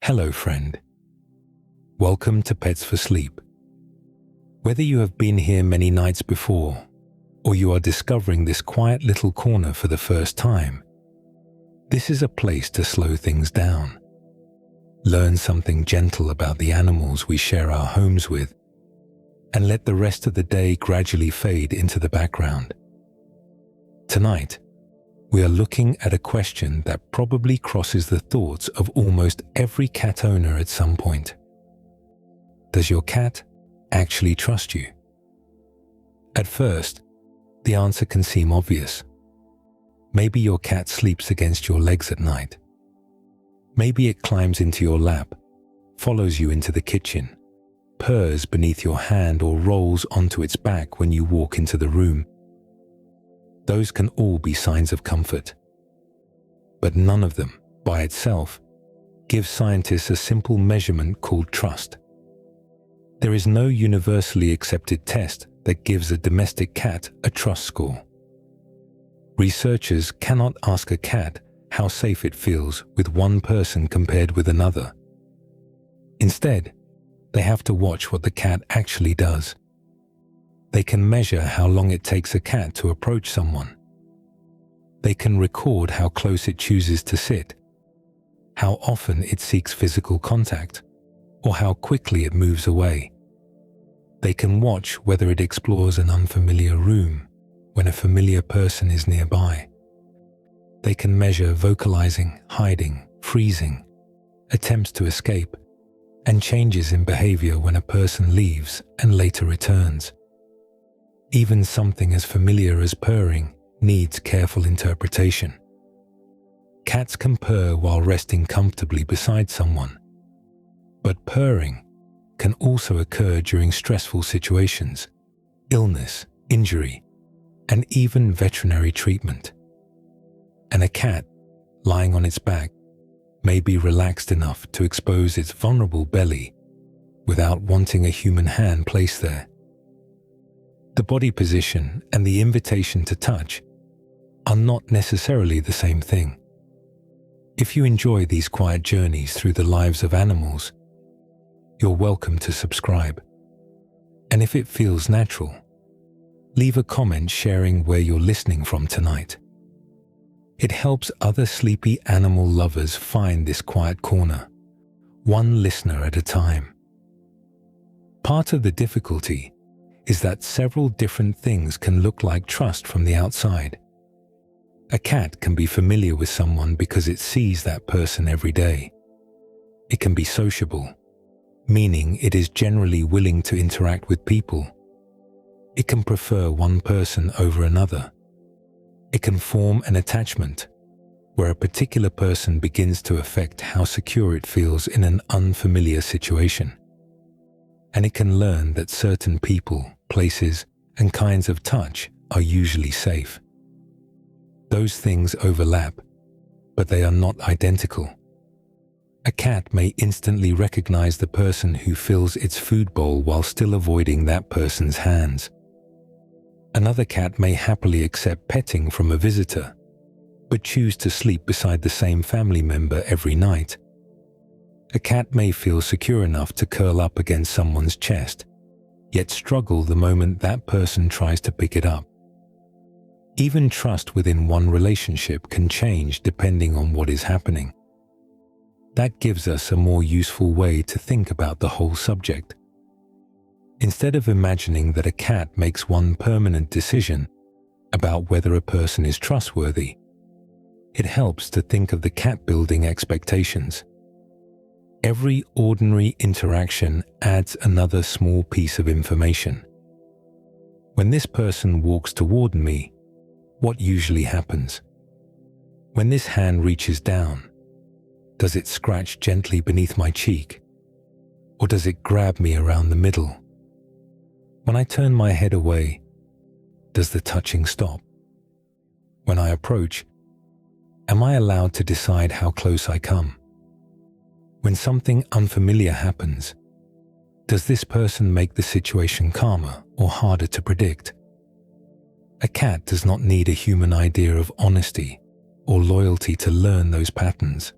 Hello, friend. Welcome to Pets for Sleep. Whether you have been here many nights before, or you are discovering this quiet little corner for the first time, this is a place to slow things down, learn something gentle about the animals we share our homes with, and let the rest of the day gradually fade into the background. Tonight, we are looking at a question that probably crosses the thoughts of almost every cat owner at some point. Does your cat actually trust you? At first, the answer can seem obvious. Maybe your cat sleeps against your legs at night. Maybe it climbs into your lap, follows you into the kitchen, purrs beneath your hand, or rolls onto its back when you walk into the room. Those can all be signs of comfort. But none of them, by itself, give scientists a simple measurement called trust. There is no universally accepted test that gives a domestic cat a trust score. Researchers cannot ask a cat how safe it feels with one person compared with another. Instead, they have to watch what the cat actually does. They can measure how long it takes a cat to approach someone. They can record how close it chooses to sit, how often it seeks physical contact, or how quickly it moves away. They can watch whether it explores an unfamiliar room when a familiar person is nearby. They can measure vocalizing, hiding, freezing, attempts to escape, and changes in behavior when a person leaves and later returns. Even something as familiar as purring needs careful interpretation. Cats can purr while resting comfortably beside someone, but purring can also occur during stressful situations, illness, injury, and even veterinary treatment. And a cat, lying on its back, may be relaxed enough to expose its vulnerable belly without wanting a human hand placed there. The body position and the invitation to touch are not necessarily the same thing. If you enjoy these quiet journeys through the lives of animals, you're welcome to subscribe. And if it feels natural, leave a comment sharing where you're listening from tonight. It helps other sleepy animal lovers find this quiet corner, one listener at a time. Part of the difficulty is that several different things can look like trust from the outside. A cat can be familiar with someone because it sees that person every day. It can be sociable, meaning it is generally willing to interact with people. It can prefer one person over another. It can form an attachment, where a particular person begins to affect how secure it feels in an unfamiliar situation. And it can learn that certain people, places, and kinds of touch are usually safe. Those things overlap, but they are not identical. A cat may instantly recognize the person who fills its food bowl while still avoiding that person's hands. Another cat may happily accept petting from a visitor, but choose to sleep beside the same family member every night. A cat may feel secure enough to curl up against someone's chest, yet struggle the moment that person tries to pick it up. Even trust within one relationship can change depending on what is happening. That gives us a more useful way to think about the whole subject. Instead of imagining that a cat makes one permanent decision about whether a person is trustworthy, it helps to think of the cat building expectations. Every ordinary interaction adds another small piece of information. When this person walks toward me, what usually happens? When this hand reaches down, does it scratch gently beneath my cheek? Or does it grab me around the middle? When I turn my head away, does the touching stop? When I approach, am I allowed to decide how close I come? When something unfamiliar happens, does this person make the situation calmer or harder to predict? A cat does not need a human idea of honesty or loyalty to learn those patterns.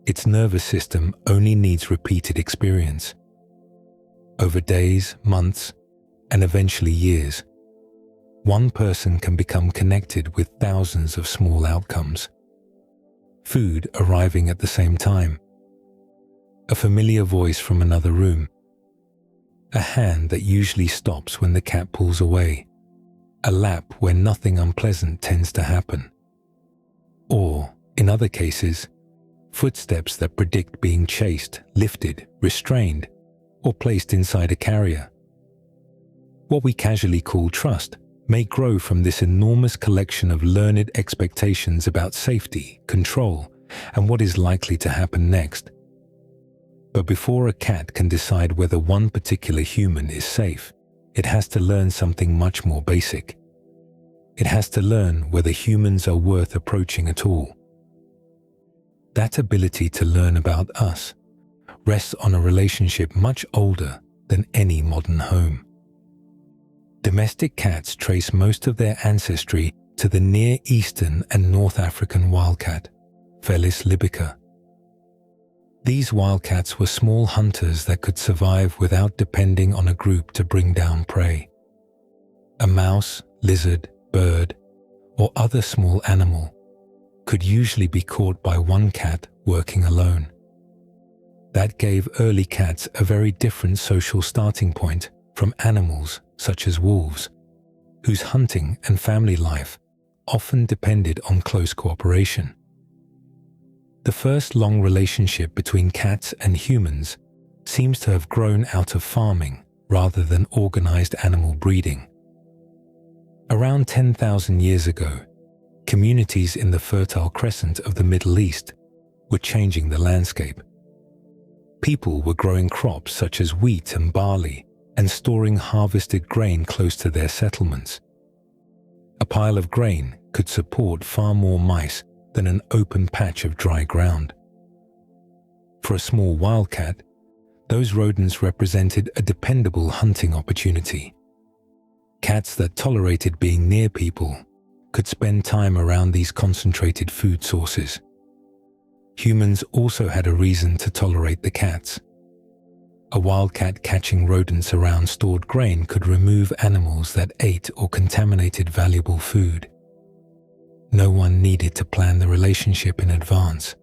Its nervous system only needs repeated experience. Over days, months, and eventually years, one person can become connected with thousands of small outcomes. Food arriving at the same time, a familiar voice from another room, a hand that usually stops when the cat pulls away, a lap where nothing unpleasant tends to happen, or, in other cases, footsteps that predict being chased, lifted, restrained, or placed inside a carrier. What we casually call trust may grow from this enormous collection of learned expectations about safety, control, and what is likely to happen next. But before a cat can decide whether one particular human is safe, it has to learn something much more basic. It has to learn whether humans are worth approaching at all. That ability to learn about us rests on a relationship much older than any modern home. Domestic cats trace most of their ancestry to the Near Eastern and North African wildcat, Felis libica. These wildcats were small hunters that could survive without depending on a group to bring down prey. A mouse, lizard, bird, or other small animal could usually be caught by one cat working alone. That gave early cats a very different social starting point from animals such as wolves, whose hunting and family life often depended on close cooperation. The first long relationship between cats and humans seems to have grown out of farming rather than organized animal breeding. Around 10,000 years ago, communities in the Fertile Crescent of the Middle East were changing the landscape. People were growing crops such as wheat and barley and storing harvested grain close to their settlements. A pile of grain could support far more mice than an open patch of dry ground. For a small wildcat, those rodents represented a dependable hunting opportunity. Cats that tolerated being near people could spend time around these concentrated food sources. Humans also had a reason to tolerate the cats. A wildcat catching rodents around stored grain could remove animals that ate or contaminated valuable food. No one needed to plan the relationship in advance.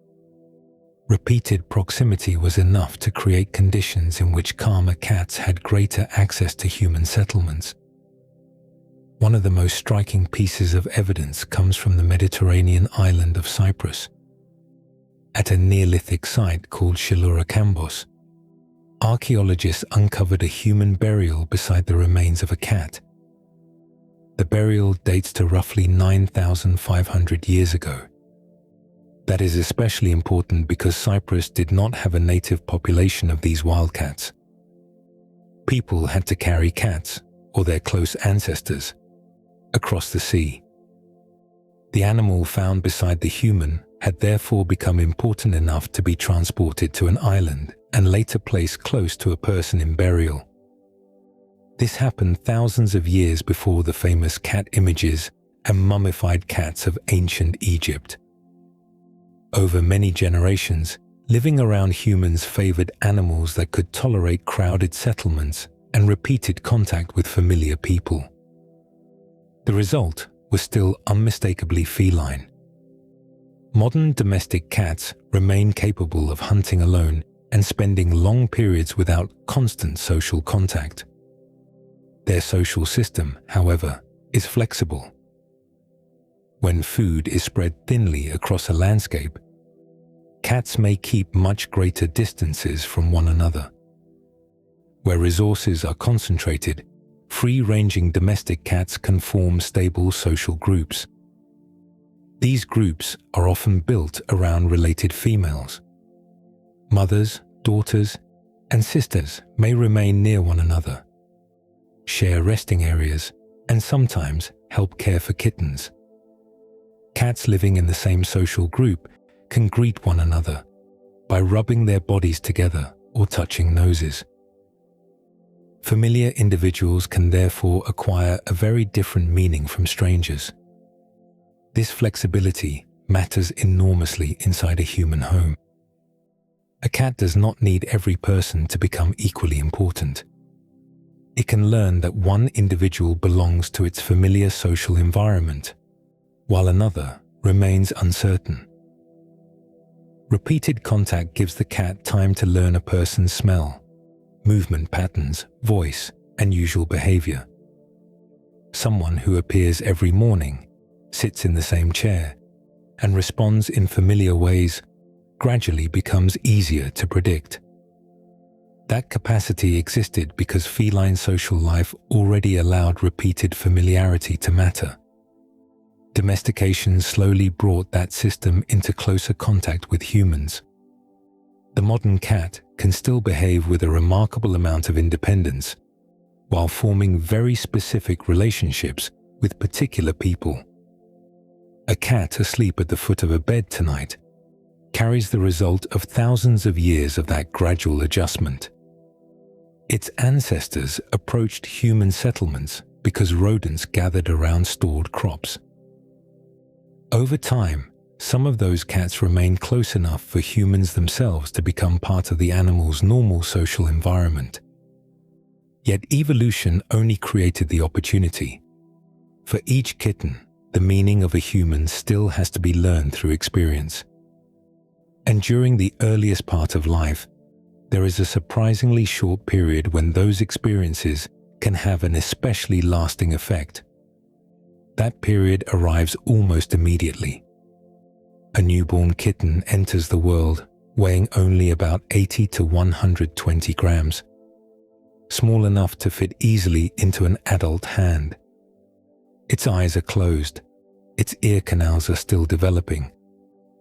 Repeated proximity was enough to create conditions in which calmer cats had greater access to human settlements. One of the most striking pieces of evidence comes from the Mediterranean island of Cyprus. At a Neolithic site called Chaluracambos, archaeologists uncovered a human burial beside the remains of a cat. The burial dates to roughly 9,500 years ago. That is especially important because Cyprus did not have a native population of these wildcats. People had to carry cats, or their close ancestors, across the sea. The animal found beside the human had therefore become important enough to be transported to an island and later placed close to a person in burial. This happened thousands of years before the famous cat images and mummified cats of ancient Egypt. Over many generations, living around humans favored animals that could tolerate crowded settlements and repeated contact with familiar people. The result was still unmistakably feline. Modern domestic cats remain capable of hunting alone and spending long periods without constant social contact. Their social system, however, is flexible. When food is spread thinly across a landscape, cats may keep much greater distances from one another. Where resources are concentrated, free-ranging domestic cats can form stable social groups. These groups are often built around related females. Mothers, daughters, and sisters may remain near one another, share resting areas, and sometimes help care for kittens. Cats living in the same social group can greet one another by rubbing their bodies together or touching noses. Familiar individuals can therefore acquire a very different meaning from strangers. This flexibility matters enormously inside a human home. A cat does not need every person to become equally important. It can learn that one individual belongs to its familiar social environment, while another remains uncertain. Repeated contact gives the cat time to learn a person's smell, movement patterns, voice, and usual behavior. Someone who appears every morning, sits in the same chair, and responds in familiar ways gradually becomes easier to predict. That capacity existed because feline social life already allowed repeated familiarity to matter. Domestication slowly brought that system into closer contact with humans. The modern cat can still behave with a remarkable amount of independence, while forming very specific relationships with particular people. A cat asleep at the foot of a bed tonight carries the result of thousands of years of that gradual adjustment. Its ancestors approached human settlements because rodents gathered around stored crops. Over time, some of those cats remained close enough for humans themselves to become part of the animal's normal social environment. Yet evolution only created the opportunity. For each kitten, the meaning of a human still has to be learned through experience. And during the earliest part of life, there is a surprisingly short period when those experiences can have an especially lasting effect. That period arrives almost immediately. A newborn kitten enters the world weighing only about 80 to 120 grams, small enough to fit easily into an adult hand. Its eyes are closed, its ear canals are still developing,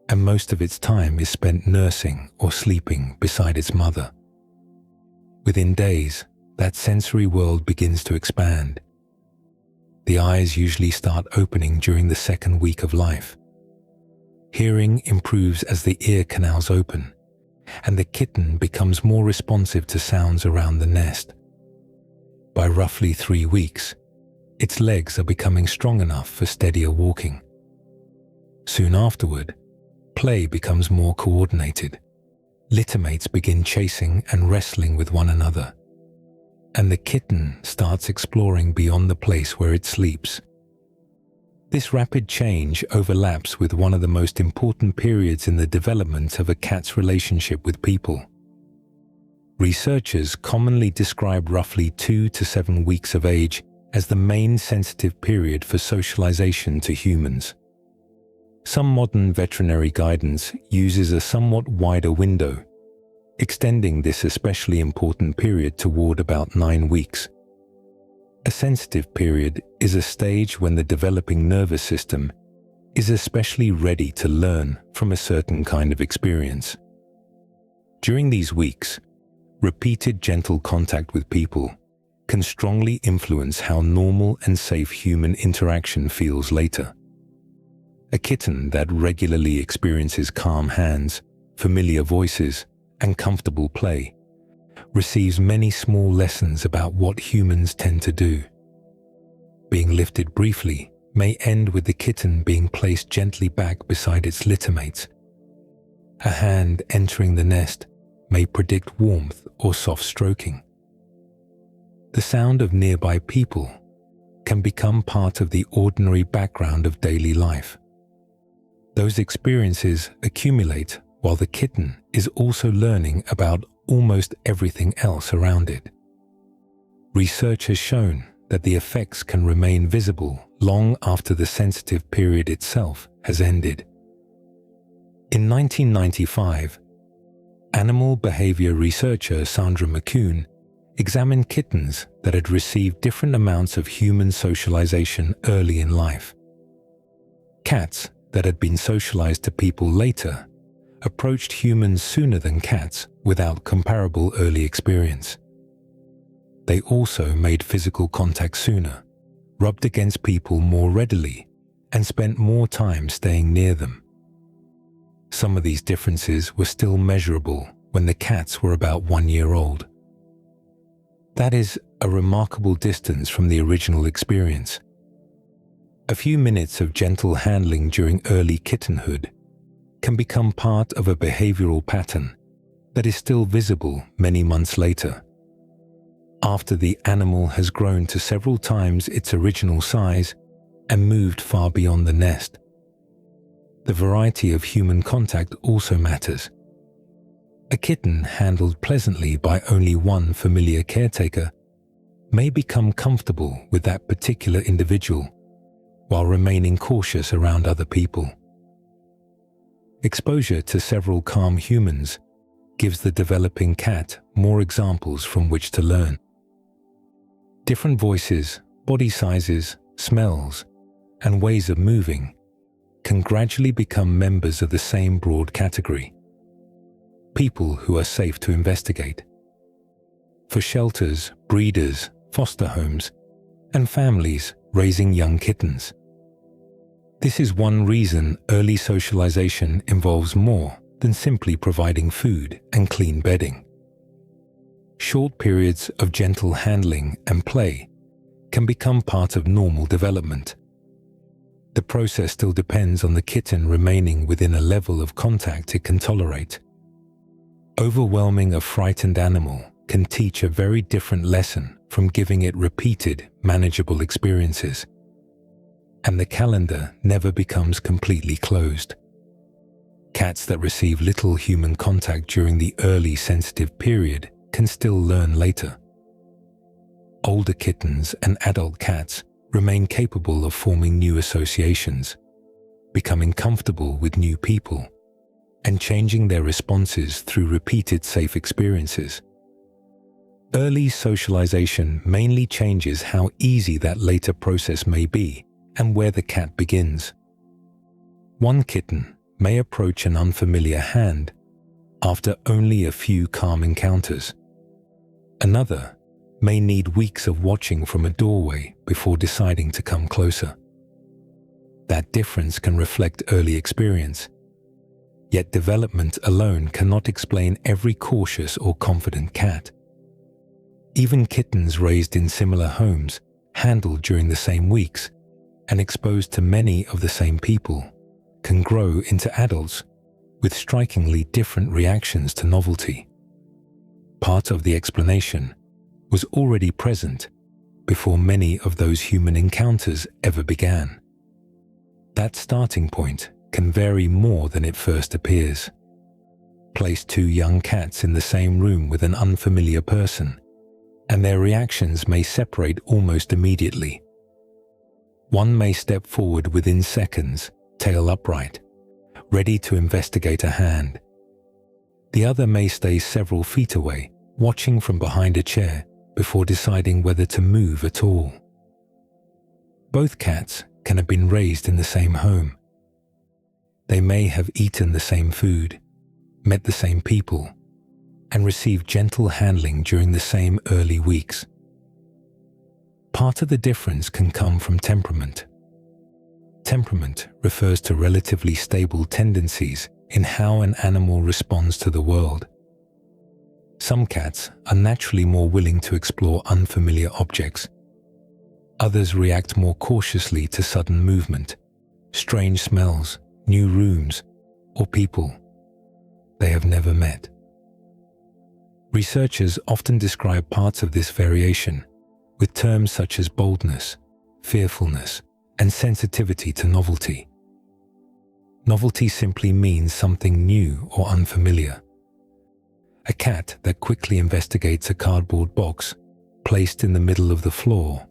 and most of its time is spent nursing or sleeping beside its mother. Within days, that sensory world begins to expand. The eyes usually start opening during the second week of life. Hearing improves as the ear canals open, and the kitten becomes more responsive to sounds around the nest. By roughly 3 weeks, its legs are becoming strong enough for steadier walking. Soon afterward, play becomes more coordinated. Littermates begin chasing and wrestling with one another, and the kitten starts exploring beyond the place where it sleeps. This rapid change overlaps with one of the most important periods in the development of a cat's relationship with people. Researchers commonly describe roughly 2 to 7 weeks of age as the main sensitive period for socialization to humans. Some modern veterinary guidance uses a somewhat wider window, extending this especially important period toward about 9 weeks. A sensitive period is a stage when the developing nervous system is especially ready to learn from a certain kind of experience. During these weeks, repeated gentle contact with people can strongly influence how normal and safe human interaction feels later. A kitten that regularly experiences calm hands, familiar voices, and comfortable play receives many small lessons about what humans tend to do. Being lifted briefly may end with the kitten being placed gently back beside its littermates. A hand entering the nest may predict warmth or soft stroking. The sound of nearby people can become part of the ordinary background of daily life. Those experiences accumulate while the kitten is also learning about almost everything else around it. Research has shown that the effects can remain visible long after the sensitive period itself has ended. In 1995, animal behavior researcher Sandra McCune examined kittens that had received different amounts of human socialization early in life. Cats that had been socialized to people later approached humans sooner than cats without comparable early experience. They also made physical contact sooner, rubbed against people more readily, and spent more time staying near them. Some of these differences were still measurable when the cats were about 1 year old. That is a remarkable distance from the original experience. A few minutes of gentle handling during early kittenhood can become part of a behavioral pattern that is still visible many months later. After the animal has grown to several times its original size and moved far beyond the nest. The variety of human contact also matters. A kitten handled pleasantly by only one familiar caretaker may become comfortable with that particular individual while remaining cautious around other people. Exposure to several calm humans gives the developing cat more examples from which to learn. Different voices, body sizes, smells, and ways of moving can gradually become members of the same broad category. People who are safe to investigate. For shelters, breeders, foster homes, and families raising young kittens. This is one reason early socialization involves more than simply providing food and clean bedding. Short periods of gentle handling and play can become part of normal development. The process still depends on the kitten remaining within a level of contact it can tolerate. Overwhelming a frightened animal can teach a very different lesson from giving it repeated, manageable experiences. And the calendar never becomes completely closed. Cats that receive little human contact during the early sensitive period can still learn later. Older kittens and adult cats remain capable of forming new associations, becoming comfortable with new people, and changing their responses through repeated safe experiences. Early socialization mainly changes how easy that later process may be and where the cat begins. One kitten may approach an unfamiliar hand after only a few calm encounters. Another may need weeks of watching from a doorway before deciding to come closer. That difference can reflect early experience, yet development alone cannot explain every cautious or confident cat. Even kittens raised in similar homes, handled during the same weeks, and exposed to many of the same people, can grow into adults with strikingly different reactions to novelty. Part of the explanation was already present before many of those human encounters ever began. That starting point can vary more than it first appears. Place two young cats in the same room with an unfamiliar person, and their reactions may separate almost immediately. One may step forward within seconds, tail upright, ready to investigate a hand. The other may stay several feet away, watching from behind a chair before deciding whether to move at all. Both cats can have been raised in the same home. They may have eaten the same food, met the same people, and received gentle handling during the same early weeks. Part of the difference can come from temperament. Temperament refers to relatively stable tendencies in how an animal responds to the world. Some cats are naturally more willing to explore unfamiliar objects. Others react more cautiously to sudden movement, strange smells, new rooms, or people they have never met. Researchers often describe parts of this variation with terms such as boldness, fearfulness, and sensitivity to novelty. Novelty simply means something new or unfamiliar. A cat that quickly investigates a cardboard box placed in the middle of the floor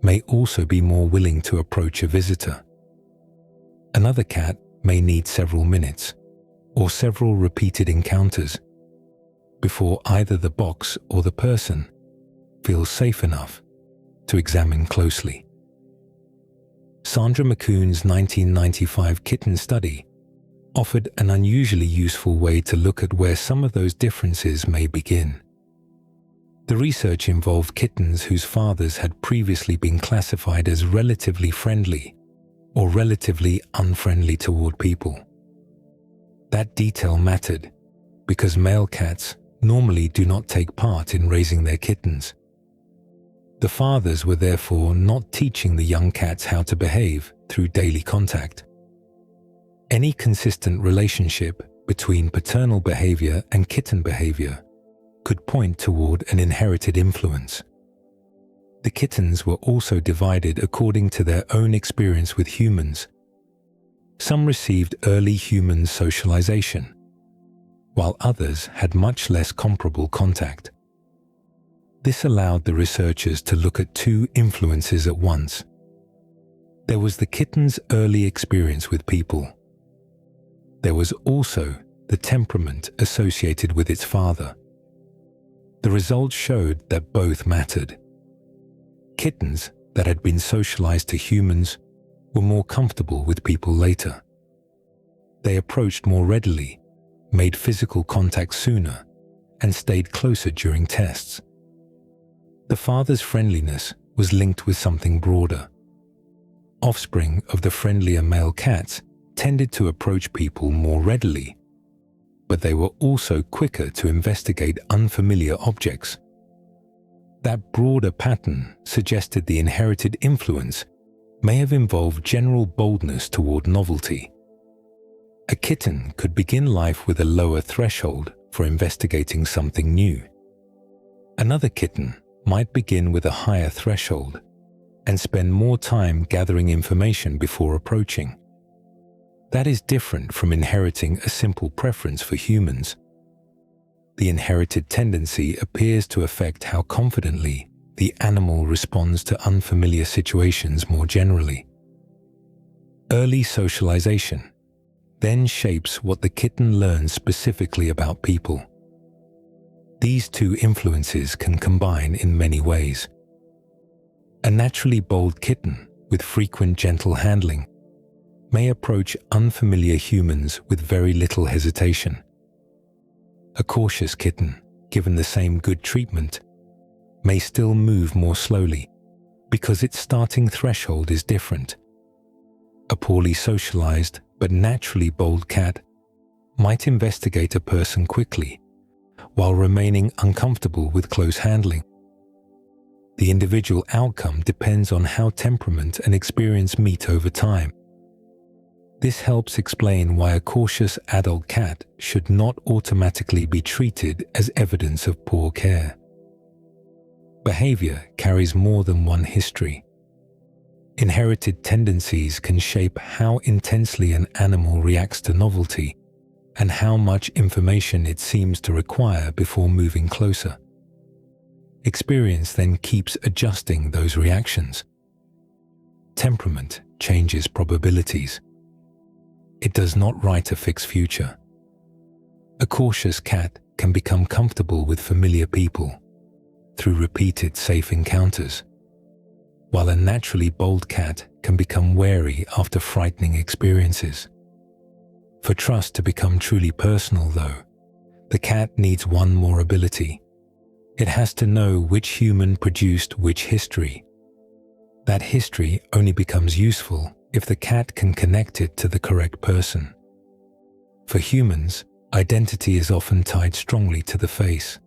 may also be more willing to approach a visitor. Another cat may need several minutes or several repeated encounters before either the box or the person feels safe enough to examine closely. Sandra McCoon's 1995 kitten study offered an unusually useful way to look at where some of those differences may begin. The research involved kittens whose fathers had previously been classified as relatively friendly or relatively unfriendly toward people. That detail mattered because male cats normally do not take part in raising their kittens. The fathers were therefore not teaching the young cats how to behave through daily contact. Any consistent relationship between paternal behavior and kitten behavior could point toward an inherited influence. The kittens were also divided according to their own experience with humans. Some received early human socialization, while others had much less comparable contact. This allowed the researchers to look at two influences at once. There was the kitten's early experience with people. There was also the temperament associated with its father. The results showed that both mattered. Kittens that had been socialized to humans were more comfortable with people later. They approached more readily, made physical contact sooner, and stayed closer during tests. The father's friendliness was linked with something broader. Offspring of the friendlier male cats tended to approach people more readily, but they were also quicker to investigate unfamiliar objects. That broader pattern suggested the inherited influence may have involved general boldness toward novelty. A kitten could begin life with a lower threshold for investigating something new. Another kitten might begin with a higher threshold and spend more time gathering information before approaching. That is different from inheriting a simple preference for humans. The inherited tendency appears to affect how confidently the animal responds to unfamiliar situations more generally. Early socialization then shapes what the kitten learns specifically about people. These two influences can combine in many ways. A naturally bold kitten with frequent gentle handling may approach unfamiliar humans with very little hesitation. A cautious kitten, given the same good treatment, may still move more slowly because its starting threshold is different. A poorly socialized but naturally bold cat might investigate a person quickly while remaining uncomfortable with close handling. The individual outcome depends on how temperament and experience meet over time. This helps explain why a cautious adult cat should not automatically be treated as evidence of poor care. Behavior carries more than one history. Inherited tendencies can shape how intensely an animal reacts to novelty and how much information it seems to require before moving closer. Experience then keeps adjusting those reactions. Temperament changes probabilities. It does not write a fixed future. A cautious cat can become comfortable with familiar people through repeated safe encounters, while a naturally bold cat can become wary after frightening experiences. For trust to become truly personal, though, the cat needs one more ability. It has to know which human produced which history. That history only becomes useful if the cat can connect it to the correct person. For humans, identity is often tied strongly to the face.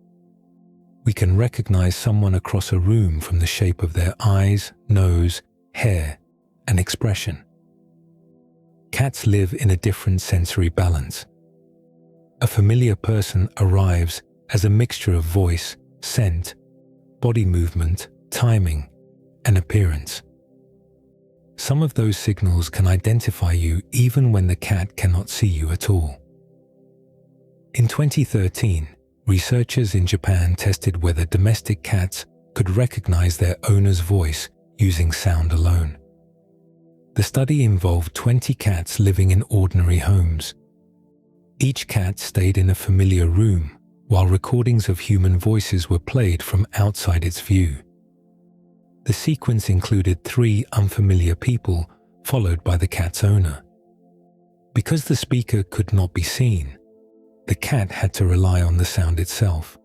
We can recognize someone across a room from the shape of their eyes, nose, hair, and expression. Cats live in a different sensory balance. A familiar person arrives as a mixture of voice, scent, body movement, timing, and appearance. Some of those signals can identify you even when the cat cannot see you at all. In 2013, researchers in Japan tested whether domestic cats could recognize their owner's voice using sound alone. The study involved 20 cats living in ordinary homes. Each cat stayed in a familiar room while recordings of human voices were played from outside its view. The sequence included 3 unfamiliar people followed by the cat's owner. Because the speaker could not be seen, the cat had to rely on the sound itself.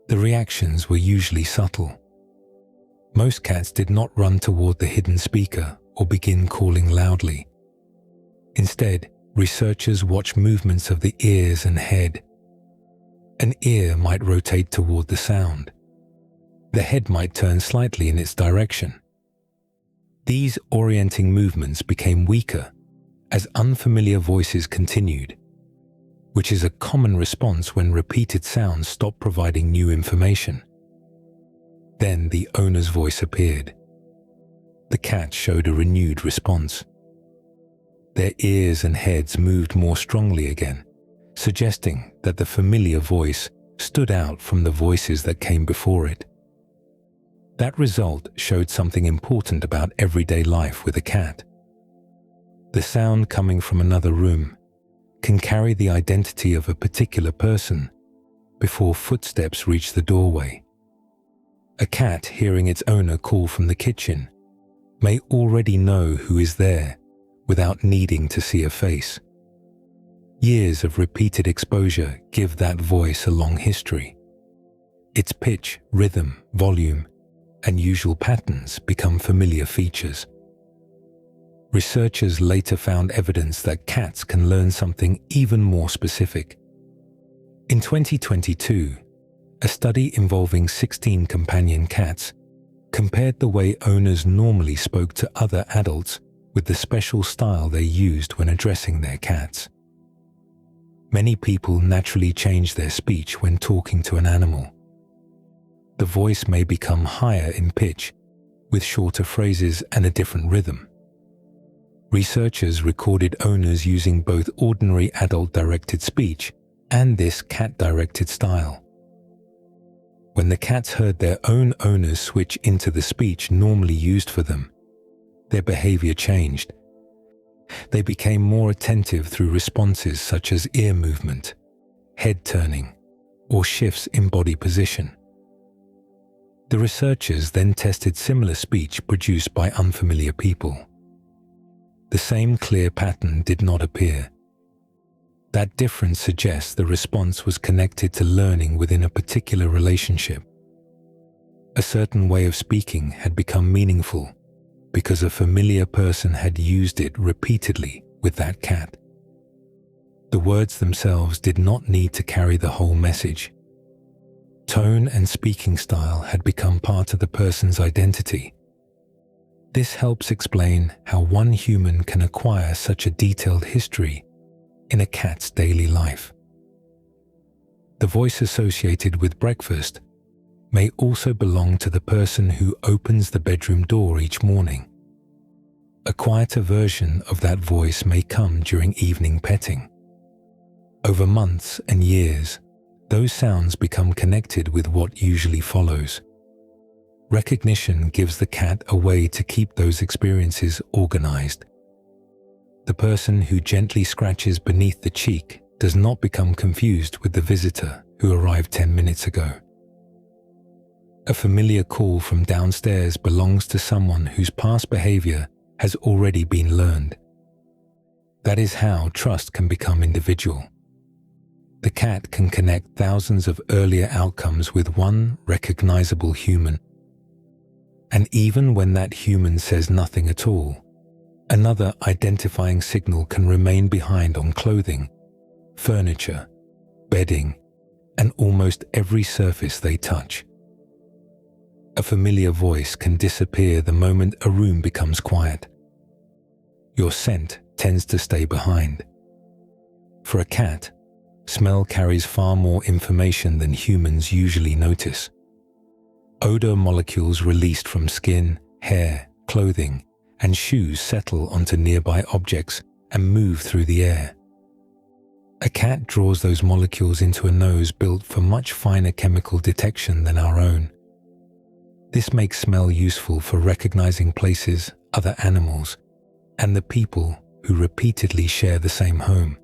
The reactions were usually subtle. Most cats did not run toward the hidden speaker or begin calling loudly. Instead, researchers watched movements of the ears and head. An ear might rotate toward the sound. The head might turn slightly in its direction. These orienting movements became weaker as unfamiliar voices continued. which is a common response when repeated sounds stop providing new information. Then the owner's voice appeared. The cat showed a renewed response. Their ears and heads moved more strongly again, suggesting that the familiar voice stood out from the voices that came before it. That result showed something important about everyday life with a cat. The sound coming from another room can carry the identity of a particular person before footsteps reach the doorway. A cat hearing its owner call from the kitchen may already know who is there without needing to see a face. Years of repeated exposure give that voice a long history. Its pitch, rhythm, volume, and usual patterns become familiar features. Researchers later found evidence that cats can learn something even more specific. In 2022, a study involving 16 companion cats compared the way owners normally spoke to other adults with the special style they used when addressing their cats. Many people naturally change their speech when talking to an animal. The voice may become higher in pitch, with shorter phrases and a different rhythm. Researchers recorded owners using both ordinary adult-directed speech and this cat-directed style. When the cats heard their own owners switch into the speech normally used for them, their behavior changed. They became more attentive through responses such as ear movement, head turning, or shifts in body position. The researchers then tested similar speech produced by unfamiliar people. The same clear pattern did not appear. That difference suggests the response was connected to learning within a particular relationship. A certain way of speaking had become meaningful because a familiar person had used it repeatedly with that cat. The words themselves did not need to carry the whole message. Tone and speaking style had become part of the person's identity. This helps explain how one human can acquire such a detailed history in a cat's daily life. The voice associated with breakfast may also belong to the person who opens the bedroom door each morning. A quieter version of that voice may come during evening petting. Over months and years, those sounds become connected with what usually follows. Recognition gives the cat a way to keep those experiences organized. The person who gently scratches beneath the cheek does not become confused with the visitor who arrived 10 minutes ago. A familiar call from downstairs belongs to someone whose past behavior has already been learned. That is how trust can become individual. The cat can connect thousands of earlier outcomes with one recognizable human. And even when that human says nothing at all, another identifying signal can remain behind on clothing, furniture, bedding, and almost every surface they touch. A familiar voice can disappear the moment a room becomes quiet. Your scent tends to stay behind. For a cat, smell carries far more information than humans usually notice. Odor molecules released from skin, hair, clothing, and shoes settle onto nearby objects and move through the air. A cat draws those molecules into a nose built for much finer chemical detection than our own. This makes smell useful for recognizing places, other animals, and the people who repeatedly share the same home.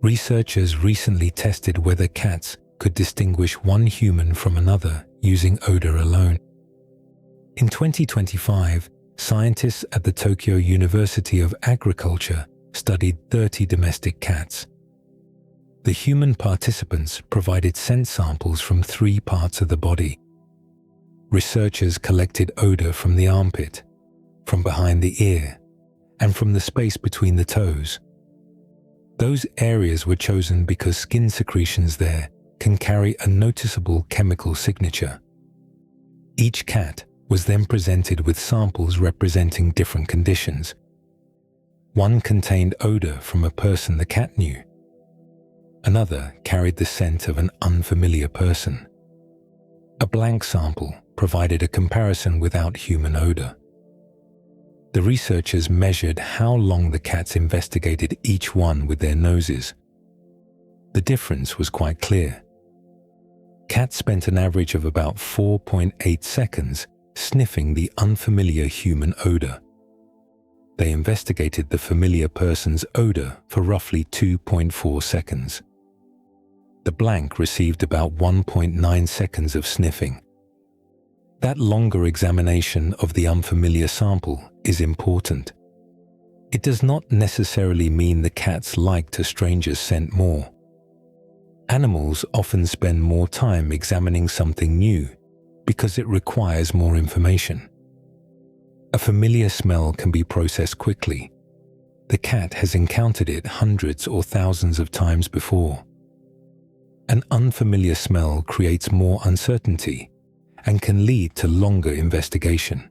Researchers recently tested whether cats could distinguish one human from another using odor alone. In 2025, scientists at the Tokyo University of Agriculture studied 30 domestic cats. The human participants provided scent samples from 3 parts of the body. Researchers collected odor from the armpit, from behind the ear, and from the space between the toes. Those areas were chosen because skin secretions there can carry a noticeable chemical signature. Each cat was then presented with samples representing different conditions. One contained odor from a person the cat knew. Another carried the scent of an unfamiliar person. A blank sample provided a comparison without human odor. The researchers measured how long the cats investigated each one with their noses. The difference was quite clear. Cats spent an average of about 4.8 seconds sniffing the unfamiliar human odor. They investigated the familiar person's odor for roughly 2.4 seconds. The blank received about 1.9 seconds of sniffing. That longer examination of the unfamiliar sample is important. It does not necessarily mean the cats liked a stranger's scent more. Animals often spend more time examining something new because it requires more information. A familiar smell can be processed quickly. The cat has encountered it hundreds or thousands of times before. An unfamiliar smell creates more uncertainty and can lead to longer investigation.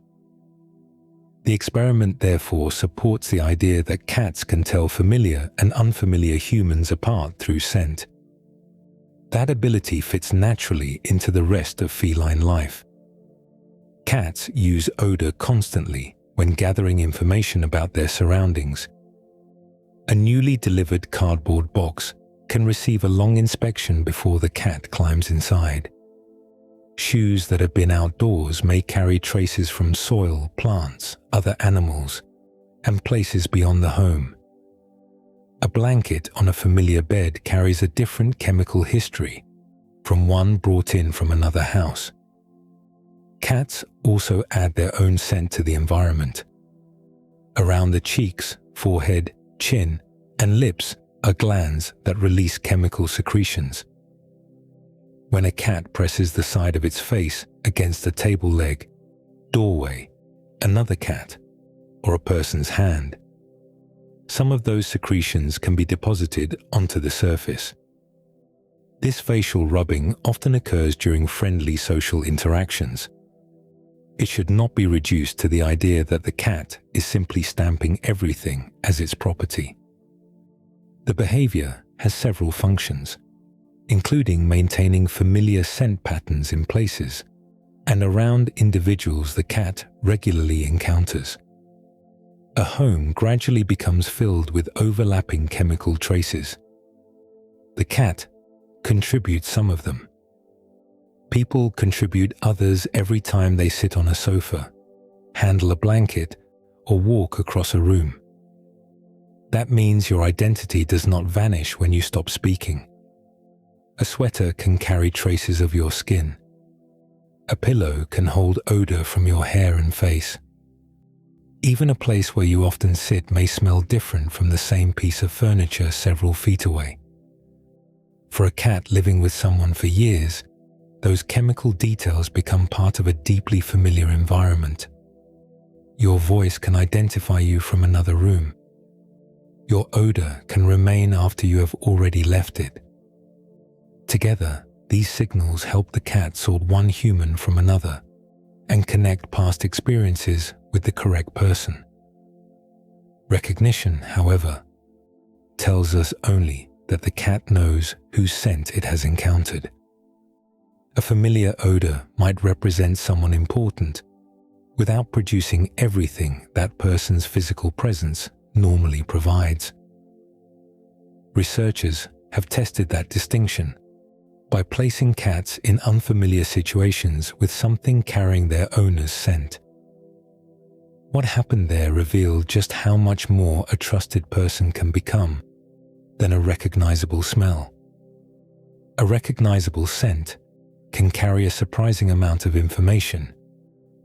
The experiment therefore supports the idea that cats can tell familiar and unfamiliar humans apart through scent. That ability fits naturally into the rest of feline life. Cats use odor constantly when gathering information about their surroundings. A newly delivered cardboard box can receive a long inspection before the cat climbs inside. Shoes that have been outdoors may carry traces from soil, plants, other animals, and places beyond the home. A blanket on a familiar bed carries a different chemical history from one brought in from another house. Cats also add their own scent to the environment. Around the cheeks, forehead, chin, and lips are glands that release chemical secretions. When a cat presses the side of its face against a table leg, doorway, another cat, or a person's hand, some of those secretions can be deposited onto the surface. This facial rubbing often occurs during friendly social interactions. It should not be reduced to the idea that the cat is simply stamping everything as its property. The behavior has several functions, including maintaining familiar scent patterns in places and around individuals the cat regularly encounters. A home gradually becomes filled with overlapping chemical traces. The cat contributes some of them. People contribute others every time they sit on a sofa, handle a blanket, or walk across a room. That means your identity does not vanish when you stop speaking. A sweater can carry traces of your skin. A pillow can hold odor from your hair and face. Even a place where you often sit may smell different from the same piece of furniture several feet away. For a cat living with someone for years, those chemical details become part of a deeply familiar environment. Your voice can identify you from another room. Your odor can remain after you have already left it. Together, these signals help the cat sort one human from another and connect past experiences with the correct person. Recognition, however, tells us only that the cat knows whose scent it has encountered. A familiar odor might represent someone important without producing everything that person's physical presence normally provides. Researchers have tested that distinction by placing cats in unfamiliar situations with something carrying their owner's scent. What happened there revealed just how much more a trusted person can become than a recognizable smell. A recognizable scent can carry a surprising amount of information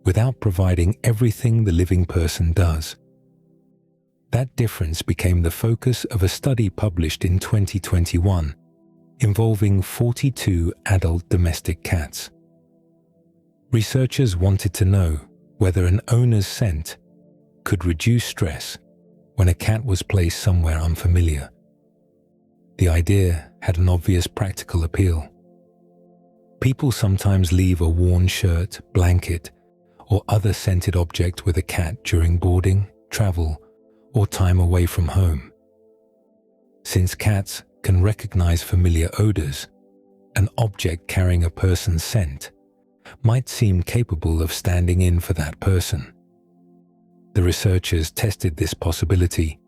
without providing everything the living person does. That difference became the focus of a study published in 2021 involving 42 adult domestic cats. Researchers wanted to know whether an owner's scent could reduce stress when a cat was placed somewhere unfamiliar. The idea had an obvious practical appeal. People sometimes leave a worn shirt, blanket, or other scented object with a cat during boarding, travel, or time away from home. Since cats can recognize familiar odors, an object carrying a person's scent might seem capable of standing in for that person. The researchers tested this possibility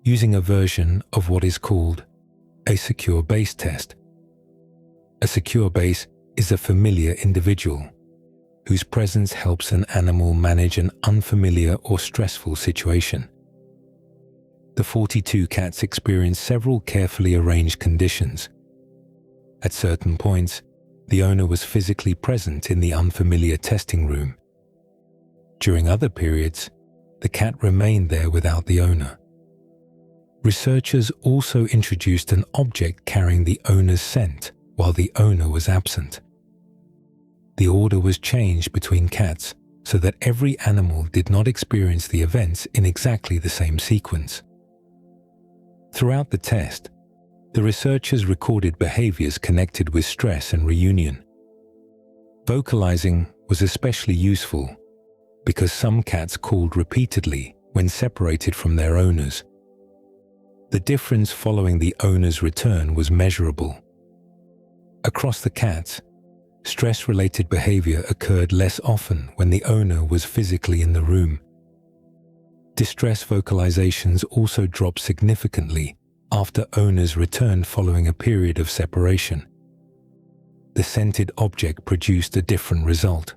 using a version of what is called a secure base test. A secure base is a familiar individual whose presence helps an animal manage an unfamiliar or stressful situation. The 42 cats experienced several carefully arranged conditions. At certain points, the owner was physically present in the unfamiliar testing room. During other periods, the cat remained there without the owner. Researchers also introduced an object carrying the owner's scent while the owner was absent. The order was changed between cats so that every animal did not experience the events in exactly the same sequence. Throughout the test, the researchers recorded behaviors connected with stress and reunion. Vocalizing was especially useful because some cats called repeatedly when separated from their owners. The difference following the owner's return was measurable. Across the cats, stress-related behavior occurred less often when the owner was physically in the room. Distress vocalizations also dropped significantly after owners returned following a period of separation. The scented object produced a different result.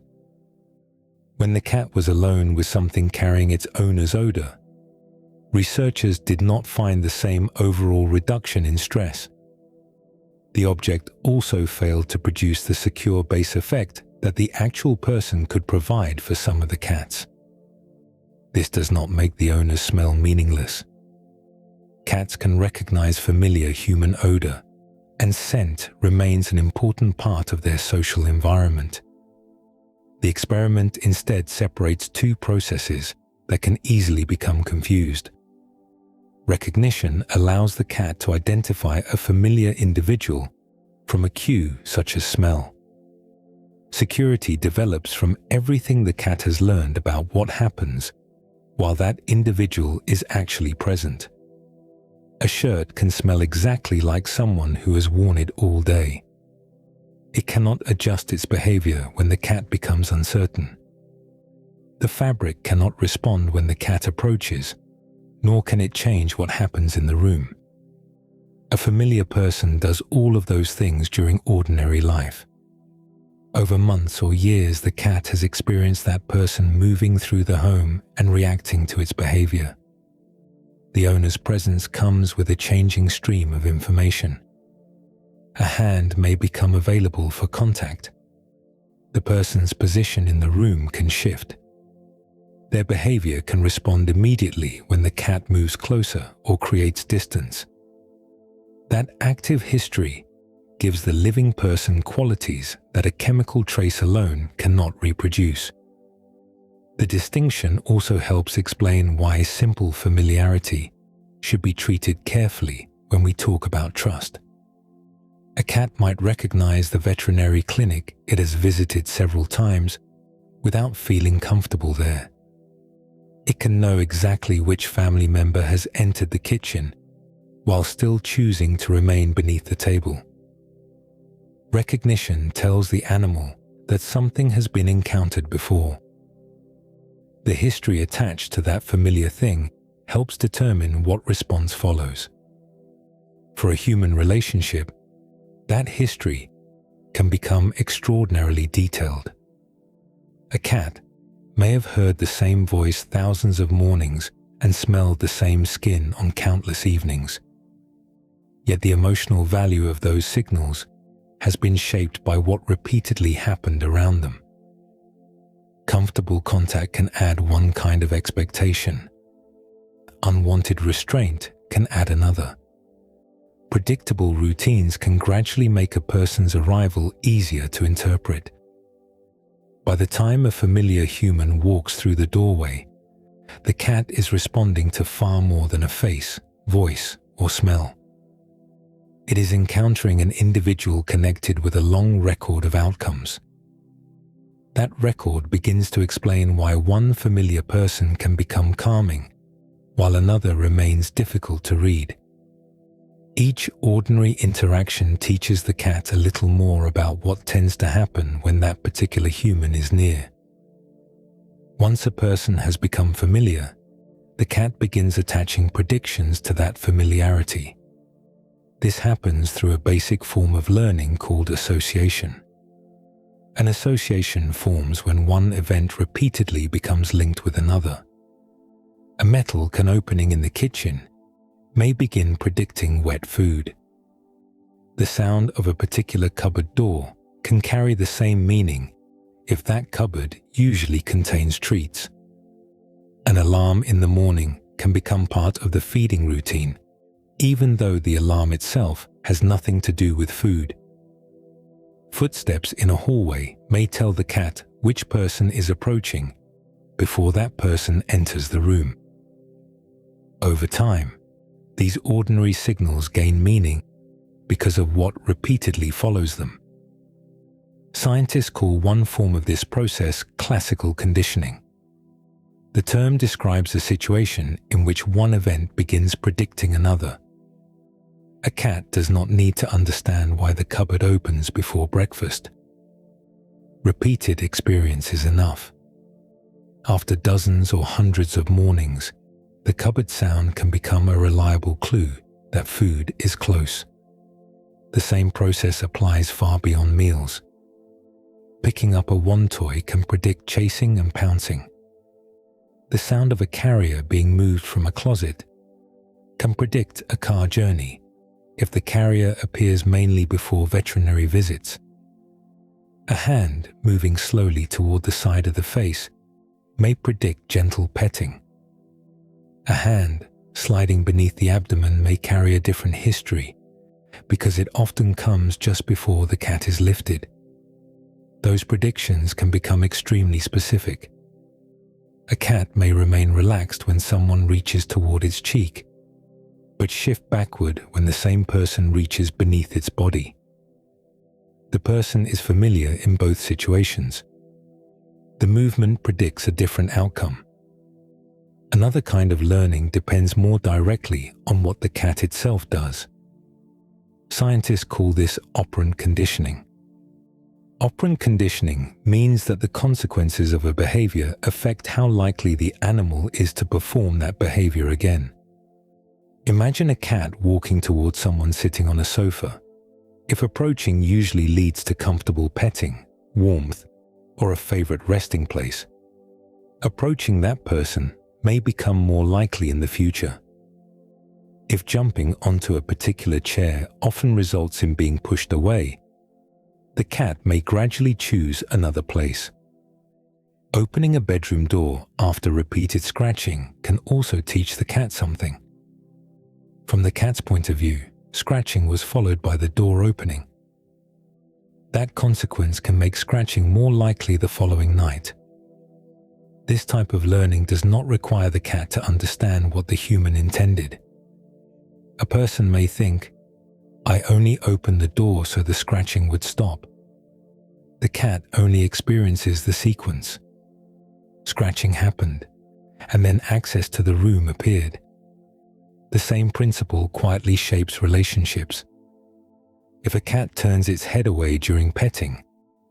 When the cat was alone with something carrying its owner's odor, researchers did not find the same overall reduction in stress. The object also failed to produce the secure base effect that the actual person could provide for some of the cats. This does not make the owner's smell meaningless. Cats can recognize familiar human odor, and scent remains an important part of their social environment. The experiment instead separates two processes that can easily become confused. Recognition allows the cat to identify a familiar individual from a cue such as smell. Security develops from everything the cat has learned about what happens while that individual is actually present. A shirt can smell exactly like someone who has worn it all day. It cannot adjust its behavior when the cat becomes uncertain. The fabric cannot respond when the cat approaches, nor can it change what happens in the room. A familiar person does all of those things during ordinary life. Over months or years, the cat has experienced that person moving through the home and reacting to its behavior. The owner's presence comes with a changing stream of information. A hand may become available for contact. The person's position in the room can shift. Their behavior can respond immediately when the cat moves closer or creates distance. That active history gives the living person qualities that a chemical trace alone cannot reproduce. The distinction also helps explain why simple familiarity should be treated carefully when we talk about trust. A cat might recognize the veterinary clinic it has visited several times without feeling comfortable there. It can know exactly which family member has entered the kitchen while still choosing to remain beneath the table. Recognition tells the animal that something has been encountered before. The history attached to that familiar thing helps determine what response follows. For a human relationship, that history can become extraordinarily detailed. A cat may have heard the same voice thousands of mornings and smelled the same skin on countless evenings. Yet the emotional value of those signals has been shaped by what repeatedly happened around them. Comfortable contact can add one kind of expectation. Unwanted restraint can add another. Predictable routines can gradually make a person's arrival easier to interpret. By the time a familiar human walks through the doorway, the cat is responding to far more than a face, voice, or smell. It is encountering an individual connected with a long record of outcomes. That record begins to explain why one familiar person can become calming, while another remains difficult to read. Each ordinary interaction teaches the cat a little more about what tends to happen when that particular human is near. Once a person has become familiar, the cat begins attaching predictions to that familiarity. This happens through a basic form of learning called association. An association forms when one event repeatedly becomes linked with another. A metal can opening in the kitchen may begin predicting wet food. The sound of a particular cupboard door can carry the same meaning if that cupboard usually contains treats. An alarm in the morning can become part of the feeding routine, even though the alarm itself has nothing to do with food. Footsteps in a hallway may tell the cat which person is approaching before that person enters the room. Over time, these ordinary signals gain meaning because of what repeatedly follows them. Scientists call one form of this process classical conditioning. The term describes a situation in which one event begins predicting another. A cat does not need to understand why the cupboard opens before breakfast. Repeated experience is enough. After dozens or hundreds of mornings, the cupboard sound can become a reliable clue that food is close. The same process applies far beyond meals. Picking up a wand toy can predict chasing and pouncing. The sound of a carrier being moved from a closet can predict a car journey if the carrier appears mainly before veterinary visits. A hand moving slowly toward the side of the face may predict gentle petting. A hand sliding beneath the abdomen may carry a different history because it often comes just before the cat is lifted. Those predictions can become extremely specific. A cat may remain relaxed when someone reaches toward its cheek, but shift backward when the same person reaches beneath its body. The person is familiar in both situations. The movement predicts a different outcome. Another kind of learning depends more directly on what the cat itself does. Scientists call this operant conditioning. Operant conditioning means that the consequences of a behavior affect how likely the animal is to perform that behavior again. Imagine a cat walking towards someone sitting on a sofa. If approaching usually leads to comfortable petting, warmth, or a favorite resting place, approaching that person may become more likely in the future. If jumping onto a particular chair often results in being pushed away, the cat may gradually choose another place. Opening a bedroom door after repeated scratching can also teach the cat something. From the cat's point of view, scratching was followed by the door opening. That consequence can make scratching more likely the following night. This type of learning does not require the cat to understand what the human intended. A person may think, "I only opened the door so the scratching would stop." The cat only experiences the sequence. Scratching happened, and then access to the room appeared. The same principle quietly shapes relationships. If a cat turns its head away during petting,